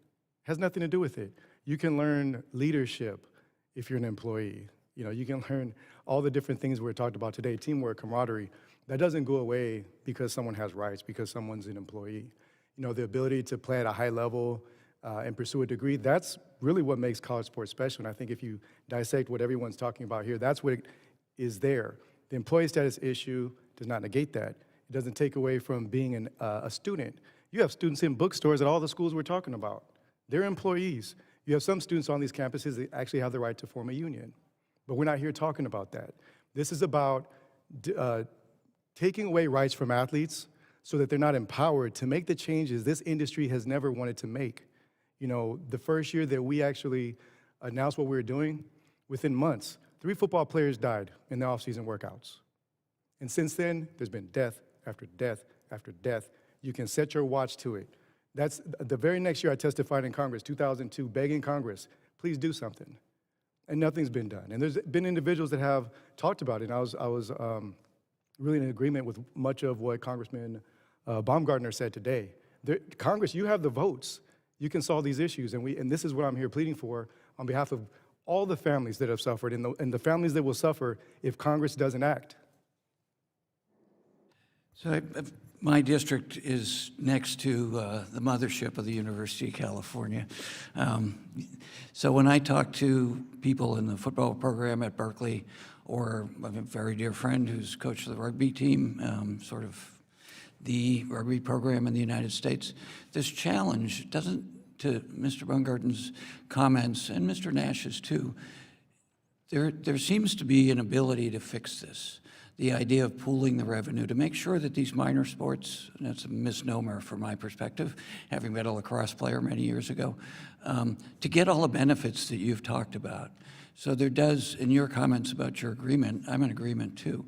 Has nothing to do with it. You can learn leadership if you're an employee. You know, you can learn all the different things we're talked about today, teamwork, camaraderie. That doesn't go away because someone has rights, because someone's an employee. You know, the ability to play at a high level and pursue a degree, that's really what makes college sports special. And I think if you dissect what everyone's talking about here, that's what is there. The employee status issue does not negate that. It doesn't take away from being a student. You have students in bookstores at all the schools we're talking about. They're employees. You have some students on these campuses that actually have the right to form a union. But we're not here talking about that. This is about taking away rights from athletes so that they're not empowered to make the changes this industry has never wanted to make. You know, the first year that we actually announced what we were doing, within months, 3 football players died in the off-season workouts. And since then, there's been death after death after death. You can set your watch to it. That's the very next year I testified in Congress, 2002, begging Congress, please do something. And nothing's been done. And there's been individuals that have talked about it. And I was really in agreement with much of what Congressman Baumgartner said today. Congress, you have the votes. You can solve these issues. And this is what I'm here pleading for on behalf of all the families that have suffered and the families that will suffer if Congress doesn't act.
So my district is next to the mothership of the University of California. So when I talk to people in the football program at Berkeley, or I have a very dear friend who's coach of the rugby team, sort of the rugby program in the United States, this challenge doesn't, to Mr. Baumgartner's comments, and Mr. Nash's too, there seems to be an ability to fix this. The idea of pooling the revenue to make sure that these minor sports, and that's a misnomer from my perspective, having been a lacrosse player many years ago, to get all the benefits that you've talked about. So there does, in your comments about your agreement, I'm in agreement too.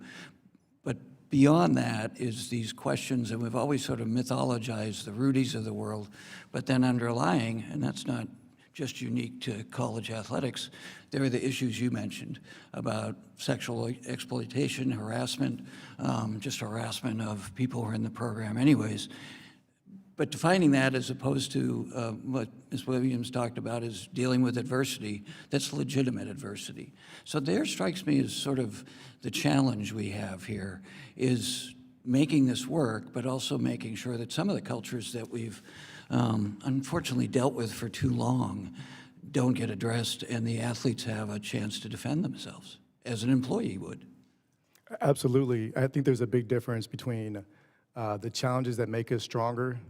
But beyond that is these questions, and we've always sort of mythologized the Rudies of the world, but then underlying, and that's not just unique to college athletics, there are the issues you mentioned about sexual exploitation, harassment, just harassment of people who are in the program anyways. But defining that as opposed to what Ms. Williams talked about is dealing with adversity, that's legitimate adversity. So there strikes me as sort of the challenge we have here is making this work, but also making sure that some of the cultures that we've unfortunately dealt with for too long don't get addressed and the athletes have a chance to defend themselves, as an employee would.
Absolutely. I think there's a big difference between the challenges that make us stronger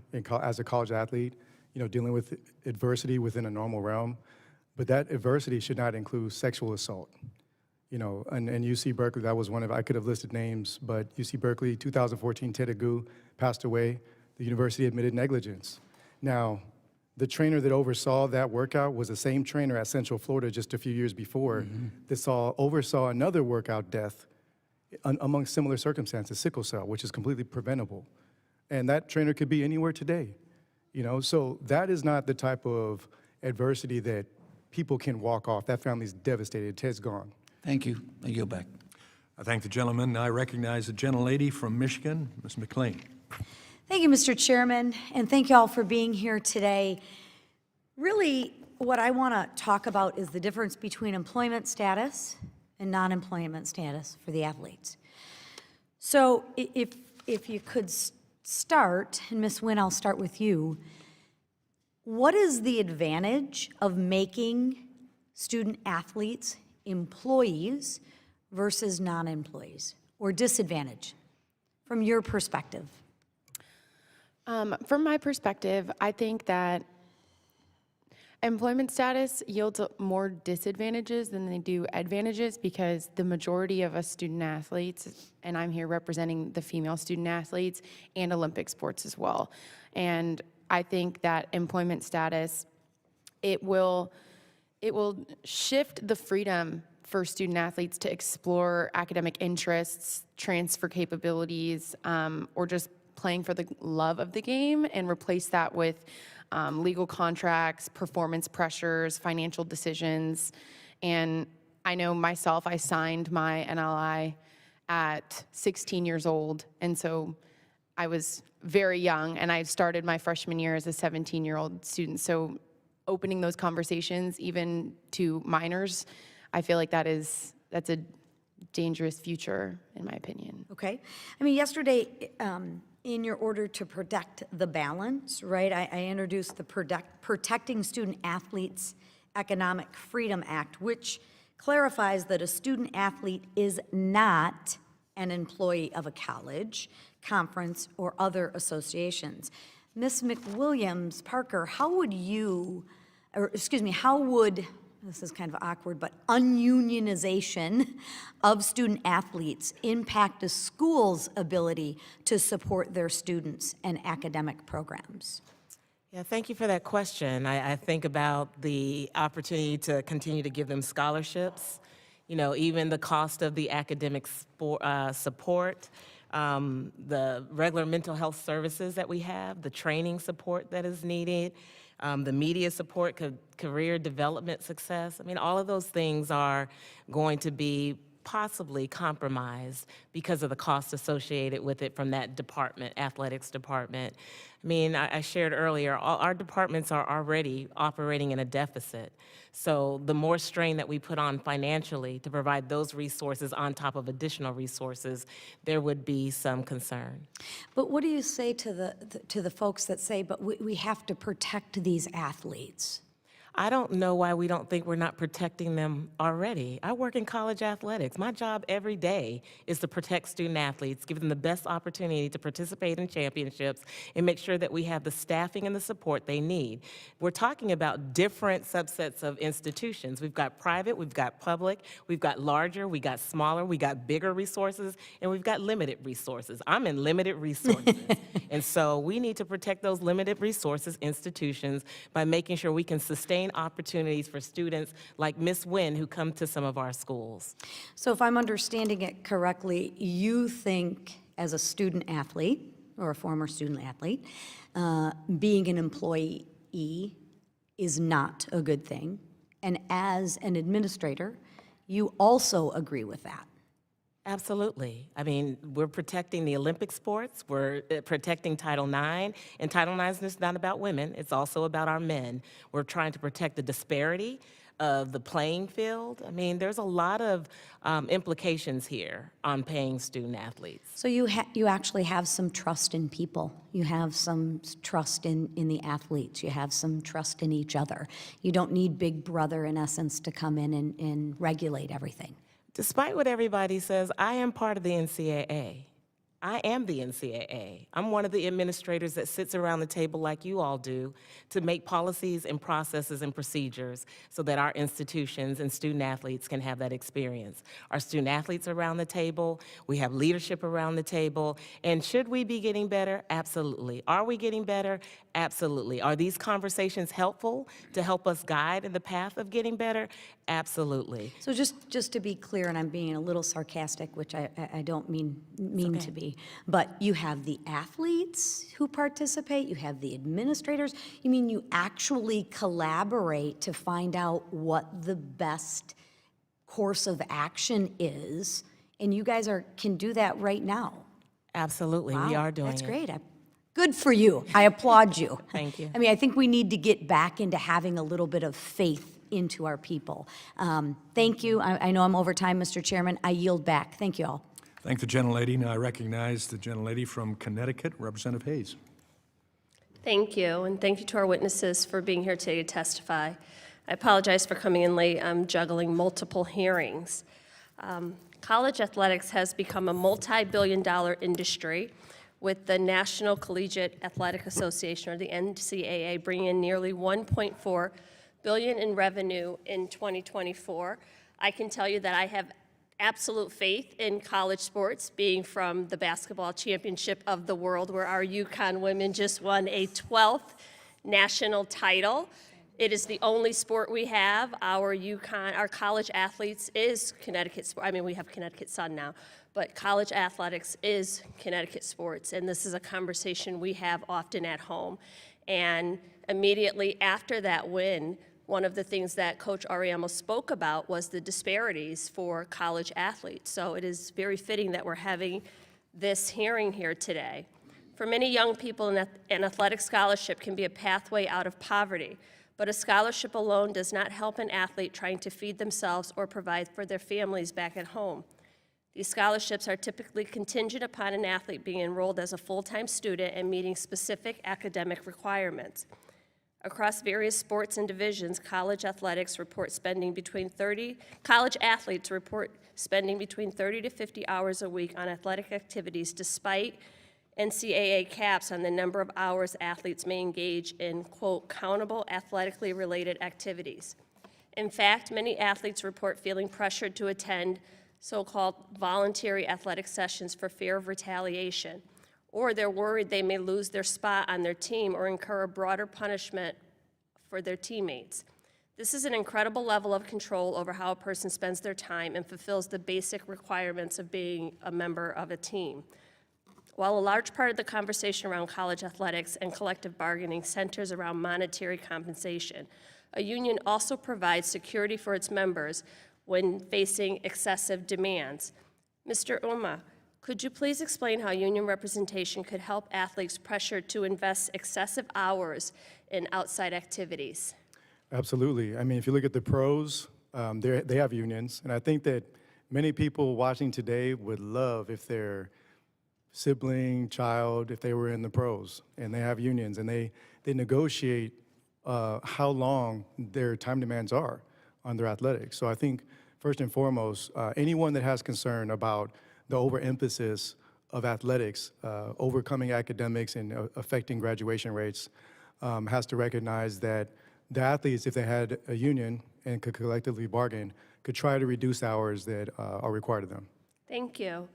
as a college athlete, you know, dealing with adversity within a normal realm, but that adversity should not include sexual assault. You know, and UC Berkeley, that was one of, I could have listed names, but UC Berkeley, 2014, Ted Agu passed away. The university admitted negligence. Now, the trainer that oversaw that workout was the same trainer at Central Florida just a few years before that oversaw another workout death among similar circumstances, sickle cell, which is completely preventable. And that trainer could be anywhere today. You know, so that is not the type of adversity that people can walk off. That family's devastated. Ted's gone.
Thank you. I yield back.
I thank the gentleman. I recognize the gentlelady from Michigan, Ms. McLean.
Thank you, Mr. Chairman, and thank you all for being here today. Really, what I want to talk about is the difference between employment status and non-employment status for the athletes. So if you could start, and Ms. Wynne, I'll start with you. What is the advantage of making student athletes employees versus non-employees, or disadvantage from your perspective?
From my perspective, I think that Employment status yields more disadvantages than they do advantages because the majority of us student athletes, and I'm here representing the female student athletes and Olympic sports as well. And I think that employment status, it will shift the freedom for student athletes to explore academic interests, transfer capabilities, or just playing for the love of the game, and replace that with legal contracts, performance pressures, financial decisions. And I know myself, I signed my NLI at 16 years old, and so I was very young, and I started my freshman year as a 17-year-old student. So opening those conversations, even to minors, I feel like that's a dangerous future, in my opinion.
Okay. I mean, yesterday, in your order to protect the balance, right, I introduced the Protecting Student Athletes Economic Freedom Act, which clarifies that a student athlete is not an employee of a college, conference, or other associations. Ms. McWilliams Parker, how would, this is kind of awkward, but ununionization of student athletes impact a school's ability to support their students and academic programs?
Yeah, thank you for that question. I think about the opportunity to continue to give them scholarships, even the cost of the academic support, the regular mental health services that we have, the training support that is needed, the media support, career development success. I mean, all of those things are going to be possibly compromised because of the cost associated with it from that department, athletics department. I mean, I shared earlier, all our departments are already operating in a deficit. So the more strain that we put on financially to provide those resources on top of additional resources, there would be some concern.
But what do you say to the folks that say, but we have to protect these athletes?
I don't know why we don't think we're not protecting them already. I work in college athletics. My job every day is to protect student athletes, give them the best opportunity to participate in championships, and make sure that we have the staffing and the support they need. We're talking about different subsets of institutions. We've got private, we've got public, we've got larger, we got smaller, we got bigger resources, and we've got limited resources. I'm in limited resources. And so we need to protect those limited resources institutions by making sure we can sustain opportunities for students like Miss Wynne who come to some of our schools.
So if I'm understanding it correctly, you think as a student athlete or a former student athlete, being an employee is not a good thing. And as an administrator, you also agree with that.
Absolutely. I mean, we're protecting the Olympic sports, we're protecting Title IX, and Title IX is not about women, it's also about our men. We're trying to protect the disparity of the playing field. I mean, there's a lot of implications here on paying student athletes.
So you actually have some trust in people. You have some trust in the athletes. You have some trust in each other. You don't need Big Brother, in essence, to come in and regulate everything.
Despite what everybody says, I am part of the NCAA. I am the NCAA. I'm one of the administrators that sits around the table like you all do to make policies and processes and procedures so that our institutions and student athletes can have that experience. Our student athletes are around the table, we have leadership around the table, and should we be getting better? Absolutely. Are we getting better? Absolutely. Are these conversations helpful to help us guide in the path of getting better? Absolutely.
So just to be clear, and I'm being a little sarcastic, which I don't mean to be, but you have the athletes who participate, you have the administrators. You mean you actually collaborate to find out what the best course of action is, and you guys can do that right now.
Absolutely,
Wow,
we are doing
that's
it.
great. Good for you. I applaud you.
Thank you.
I mean, I think we need to get back into having a little bit of faith into our people. Thank you. I know I'm over time, Mr. Chairman. I yield back. Thank you all.
Thank the gentlelady. Now I recognize the gentlelady from Connecticut, Representative Hayes.
Thank you, and thank you to our witnesses for being here today to testify. I apologize for coming in late. I'm juggling multiple hearings. College athletics has become a multi-billion-dollar industry, with the National Collegiate Athletic Association, or the NCAA, bringing in nearly $1.4 billion in revenue in 2024. I can tell you that I have absolute faith in college sports, being from the basketball championship of the world, where our UConn women just won a 12th national title. It is the only sport we have. Our college athletes is Connecticut sport. I mean, we have Connecticut Sun now, but college athletics is Connecticut sports, and this is a conversation we have often at home. And immediately after that win, one of the things that Coach Ariamo spoke about was the disparities for college athletes. So it is very fitting that we're having this hearing here today. For many young people, an athletic scholarship can be a pathway out of poverty, but a scholarship alone does not help an athlete trying to feed themselves or provide for their families back at home. These scholarships are typically contingent upon an athlete being enrolled as a full-time student and meeting specific academic requirements. Across various sports and divisions, college athletes report spending between 30 to 50 hours a week on athletic activities, despite NCAA caps on the number of hours athletes may engage in, quote, countable athletically related activities. In fact, many athletes report feeling pressured to attend so-called voluntary athletic sessions for fear of retaliation, or they're worried they may lose their spot on their team or incur a broader punishment for their teammates. This is an incredible level of control over how a person spends their time and fulfills the basic requirements of being a member of a team. While a large part of the conversation around college athletics and collective bargaining centers around monetary compensation, a union also provides security for its members when facing excessive demands. Mr. Huma, could you please explain how union representation could help athletes pressured to invest excessive hours in outside activities?
Absolutely. I mean, if you look at the pros, they have unions, and I think that many people watching today would love if their sibling, child, if they were in the pros, and they have unions, and they negotiate how long their time demands are on their athletics. So I think, first and foremost, anyone that has concern about the overemphasis of athletics, overcoming academics and affecting graduation rates, has to recognize that the athletes, if they had a union and could collectively bargain, could try to reduce hours that are required of them.
Thank you.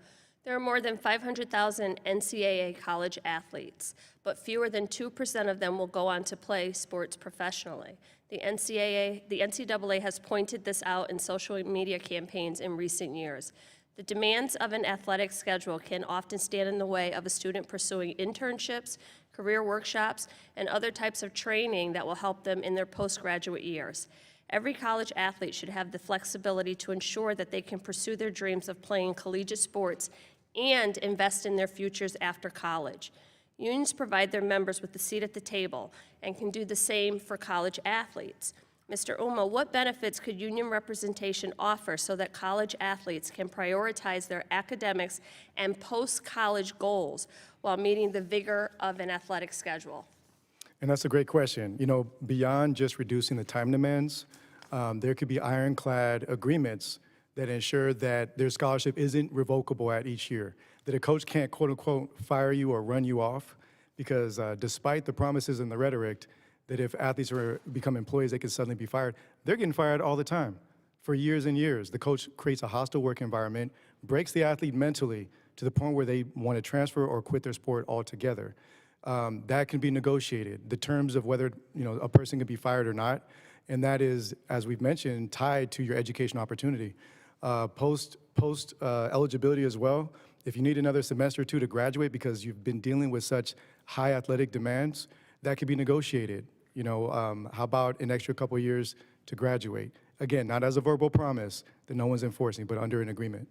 There are more than 500,000 NCAA college athletes, but fewer than 2% of them will go on to play sports professionally. The NCAA has pointed this out in social media campaigns in recent years. The demands of an athletic schedule can often stand in the way of a student pursuing internships, career workshops, and other types of training that will help them in their postgraduate years. Every college athlete should have the flexibility to ensure that they can pursue their dreams of playing collegiate sports and invest in their futures after college. Unions provide their members with a seat at the table and can do the same for college athletes. Mr. Huma, what benefits could union representation offer so that college athletes can prioritize their academics and post-college goals while meeting the vigor of an athletic schedule?
And that's a great question. You know, beyond just reducing the time demands, there could be ironclad agreements that ensure that their scholarship isn't revocable at each year, that a coach can't, quote unquote, fire you or run you off, because despite the promises and the rhetoric that if athletes become employees, they can suddenly be fired, they're getting fired all the time for years and years. The coach creates a hostile work environment, breaks the athlete mentally to the point where they want to transfer or quit their sport altogether. That can be negotiated, the terms of whether a person can be fired or not, and that is, as we've mentioned, tied to your education opportunity. Post eligibility as well, if you need another semester or two to graduate because you've been dealing with such high athletic demands, that could be negotiated. How about an extra couple of years to graduate? Again, not as a verbal promise that no one's enforcing, but under an agreement.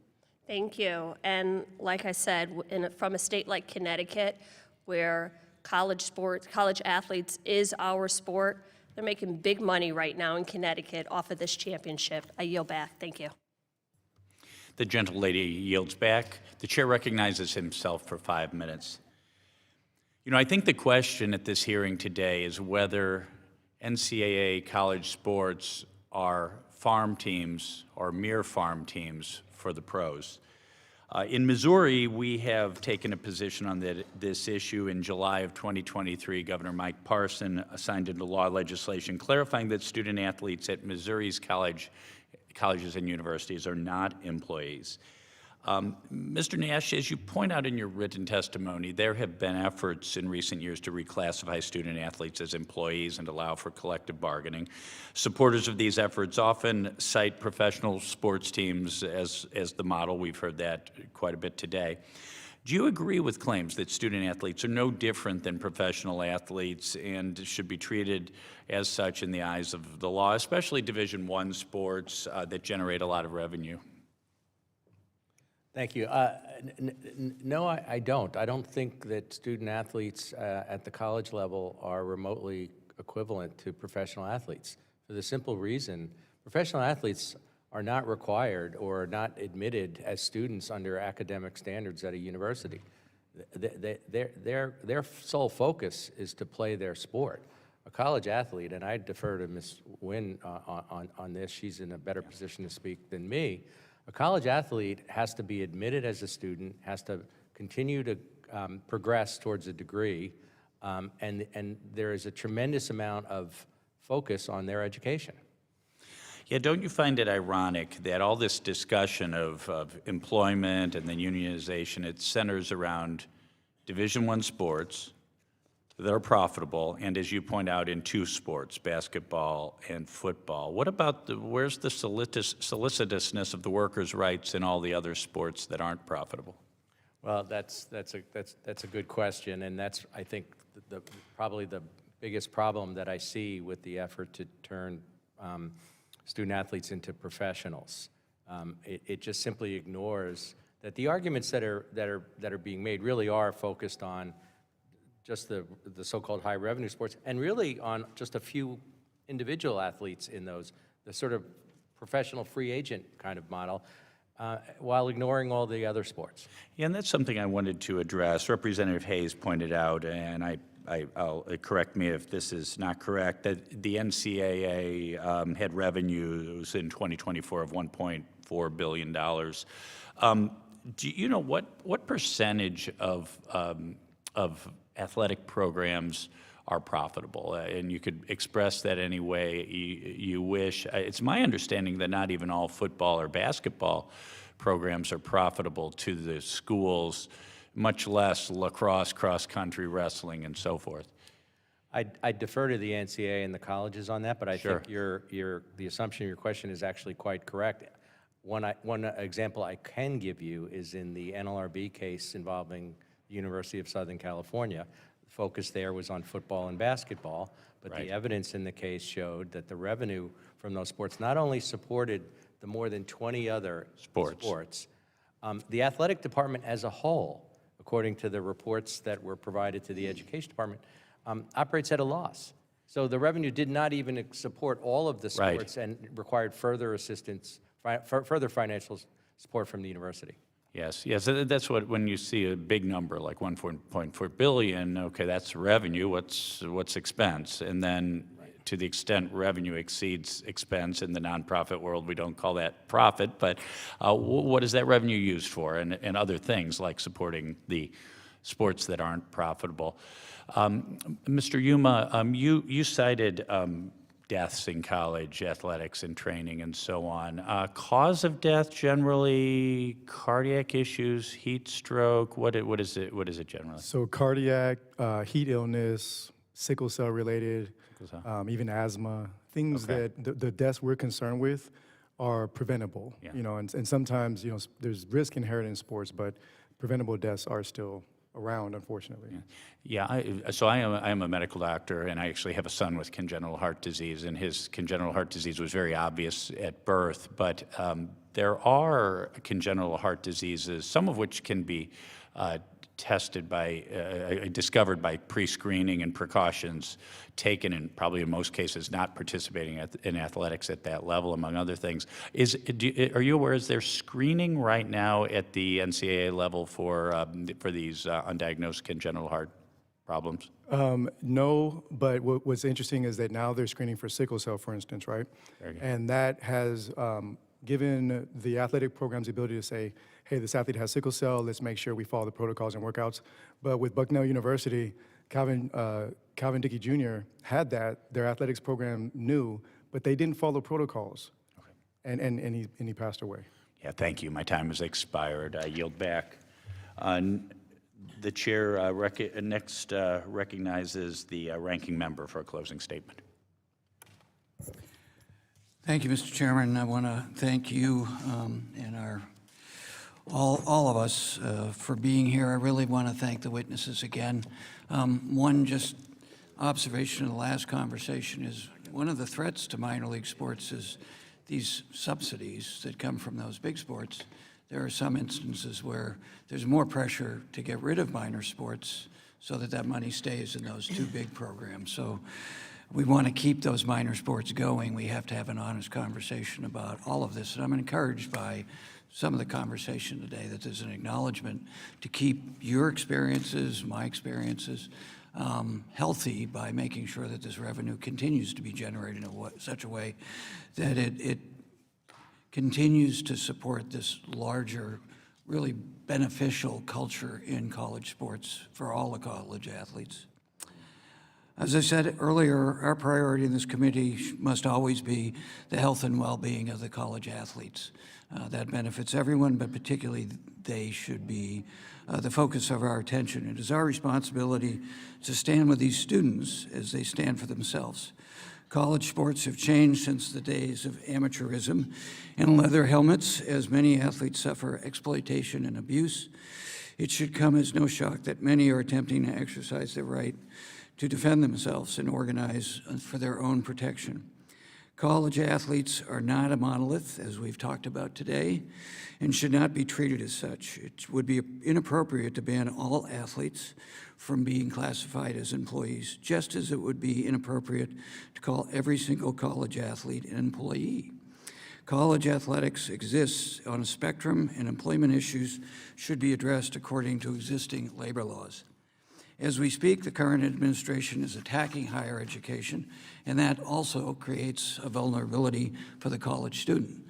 Thank you. And like I said, from a state like Connecticut, where college athletes is our sport, they're making big money right now in Connecticut off of this championship. I yield back. Thank you.
The gentlelady yields back. The chair recognizes himself for 5 minutes. I think the question at this hearing today is whether NCAA college sports are farm teams or mere farm teams for the pros. In Missouri, we have taken a position on this issue. In July of 2023, Governor Mike Parson signed into law legislation clarifying that student athletes at Missouri's colleges and universities are not employees. Mr. Nash, as you point out in your written testimony, there have been efforts in recent years to reclassify student athletes as employees and allow for collective bargaining. Supporters of these efforts often cite professional sports teams as the model. We've heard that quite a bit today. Do you agree with claims that student athletes are no different than professional athletes and should be treated as such in the eyes of the law, especially Division I sports that generate a lot of revenue?
Thank you. No, I don't. I don't think that student athletes at the college level are remotely equivalent to professional athletes, for the simple reason professional athletes are not required or not admitted as students under academic standards at a university. Their sole focus is to play their sport. A college athlete, and I defer to Ms. Wynne on this, she's in a better position to speak than me. A college athlete has to be admitted as a student, has to continue to progress towards a degree, and there is a tremendous amount of focus on their education.
Yeah, don't you find it ironic that all this discussion of employment and then unionization, it centers around Division I sports that are profitable, and as you point out, in two sports, basketball and football. What about where's the solicitousness of the workers' rights in all the other sports that aren't profitable?
Well, that's a good question, and that's, I think, probably the biggest problem that I see with the effort to turn student athletes into professionals. It just simply ignores that the arguments that are being made really are focused on just the so-called high revenue sports, and really on just a few individual athletes in those, the sort of professional free agent kind of model, while ignoring all the other sports.
Yeah, and that's something I wanted to address. Representative Hayes pointed out, and I'll correct me if this is not correct, that the NCAA had revenues in 2024 of $1.4 billion. Do you know what percentage of athletic programs are profitable? And you could express that any way you wish. It's my understanding that not even all football or basketball programs are profitable to the schools, much less lacrosse, cross-country, wrestling, and so forth.
I defer to the NCAA and the colleges on that, but I
Sure.
think the assumption of your question is actually quite correct. One example I can give you is in the NLRB case involving the University of Southern California. The focus there was on football and basketball, but
Right.
the evidence in the case showed that the revenue from those sports not only supported the more than 20 other sports, the athletic department as a whole, according to the reports that were provided to the education department, operates at a loss. So the revenue did not even support all of the
Right.
sports and required further assistance, further financial support from the university.
Yes, that's what, when you see a big number like 1.4 billion, okay, that's revenue, what's expense? And then to the extent revenue exceeds expense in the nonprofit world, we don't call that profit, but what is that revenue used for? And other things like supporting the sports that aren't profitable. Mr. Huma, you cited deaths in college athletics and training and so on. Cause of death generally cardiac issues, heat stroke. What is it generally?
So cardiac, heat illness, sickle cell related, even asthma, things
Okay.
that the deaths we're concerned with are preventable.
Yeah.
You know, and sometimes there's risk inherent in sports, but preventable deaths are still around, unfortunately.
Yeah, I am a medical doctor, and I actually have a son with congenital heart disease, and his congenital heart disease was very obvious at birth, but there are congenital heart diseases, some of which can be discovered by pre-screening and precautions taken, and probably in most cases not participating in athletics at that level, among other things. Are you aware, is there screening right now at the NCAA level for these undiagnosed congenital heart problems?
No, but what's interesting is that now they're screening for sickle cell, for instance, right?
Very good.
And that has given the athletic programs the ability to say, hey, this athlete has sickle cell, let's make sure we follow the protocols and workouts. But with Bucknell University, Calvin Dickey Jr. had that, their athletics program knew, but they didn't follow protocols. Okay. And he passed away.
Yeah, thank you. My time has expired. I yield back. The chair next recognizes the ranking member for a closing statement.
Thank you, Mr. Chairman. I want to thank you and all of us for being here. I really want to thank the witnesses again. One just observation of the last conversation is one of the threats to minor league sports is these subsidies that come from those big sports. There are some instances where there's more pressure to get rid of minor sports so that that money stays in those two big programs. So we want to keep those minor sports going. We have to have an honest conversation about all of this. And I'm encouraged by some of the conversation today that there's an acknowledgement to keep your experiences, my experiences, healthy by making sure that this revenue continues to be generated in such a way that it continues to support this larger, really beneficial culture in college sports for all the college athletes. As I said earlier, our priority in this committee must always be the health and well-being of the college athletes. That benefits everyone, but particularly they should be the focus of our attention. It is our responsibility to stand with these students as they stand for themselves. College sports have changed since the days of amateurism and leather helmets, as many athletes suffer exploitation and abuse. It should come as no shock that many are attempting to exercise their right to defend themselves and organize for their own protection. College athletes are not a monolith, as we've talked about today, and should not be treated as such. It would be inappropriate to ban all athletes from being classified as employees, just as it would be inappropriate to call every single college athlete an employee. College athletics exists on a spectrum, and employment issues should be addressed according to existing labor laws. As we speak, the current administration is attacking higher education, and that also creates a vulnerability for the college student.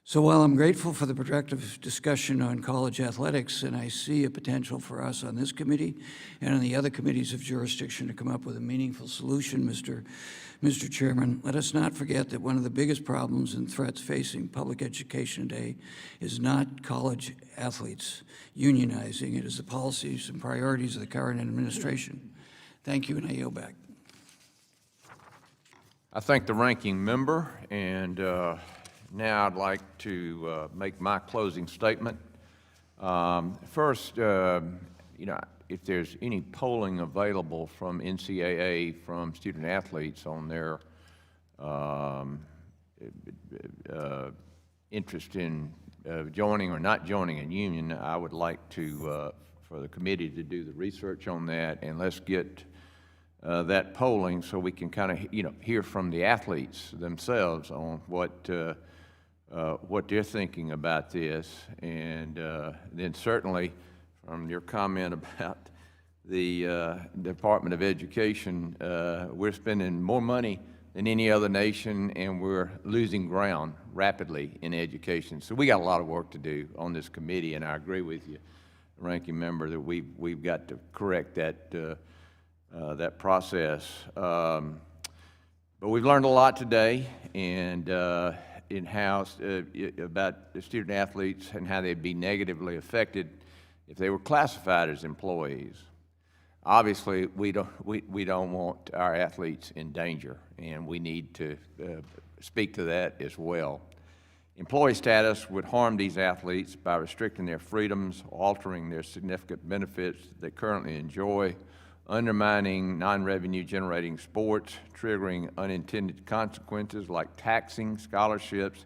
So while I'm grateful for the productive discussion on college athletics, and I see a potential for us on this committee and on the other committees of jurisdiction to come up with a meaningful solution, Mr. Chairman, let us not forget that one of the biggest problems and threats facing public education today is not college athletes unionizing. It is the policies and priorities of the current administration. Thank you, and I yield back.
I thank the ranking member, and now I'd like to make my closing statement. First, if there's any polling available from NCAA from student athletes on their interest in joining or not joining a union, I would like to, for the committee to do the research on that, and let's get that polling so we can kind of, hear from the athletes themselves on what they're thinking about this. And then certainly from your comment about the Department of Education, we're spending more money than any other nation, and we're losing ground rapidly in education. So we got a lot of work to do on this committee, and I agree with you, ranking member, that we've got to correct that that process. But we've learned a lot today, and in-house about the student athletes and how they'd be negatively affected if they were classified as employees. Obviously, we don't want our athletes in danger, and we need to speak to that as well. Employee status would harm these athletes by restricting their freedoms, altering their significant benefits they currently enjoy, undermining non-revenue generating sports, triggering unintended consequences like taxing scholarships,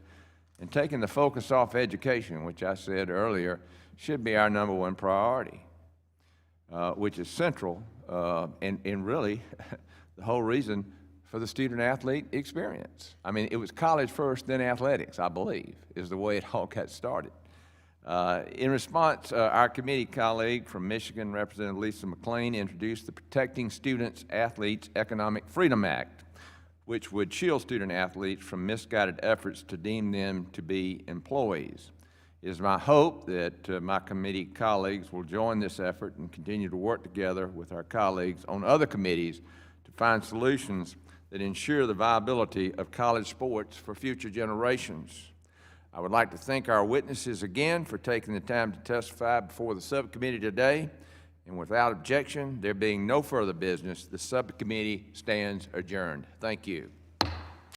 and taking the focus off education, which I said earlier should be our #1 priority, which is central and really the whole reason for the student-athlete experience. I mean, it was college first, then athletics, I believe, is the way it all got started. In response, our committee colleague from Michigan, Representative Lisa McClain, introduced the Protecting Students Athletes Economic Freedom Act, which would shield student athletes from misguided efforts to deem them to be employees. It is my hope that my committee colleagues will join this effort and continue to work together with our colleagues on other committees to find solutions that ensure the viability of college sports for future generations. I would like to thank our witnesses again for taking the time to testify before the subcommittee today. And without objection, there being no further business, the subcommittee stands adjourned. Thank you.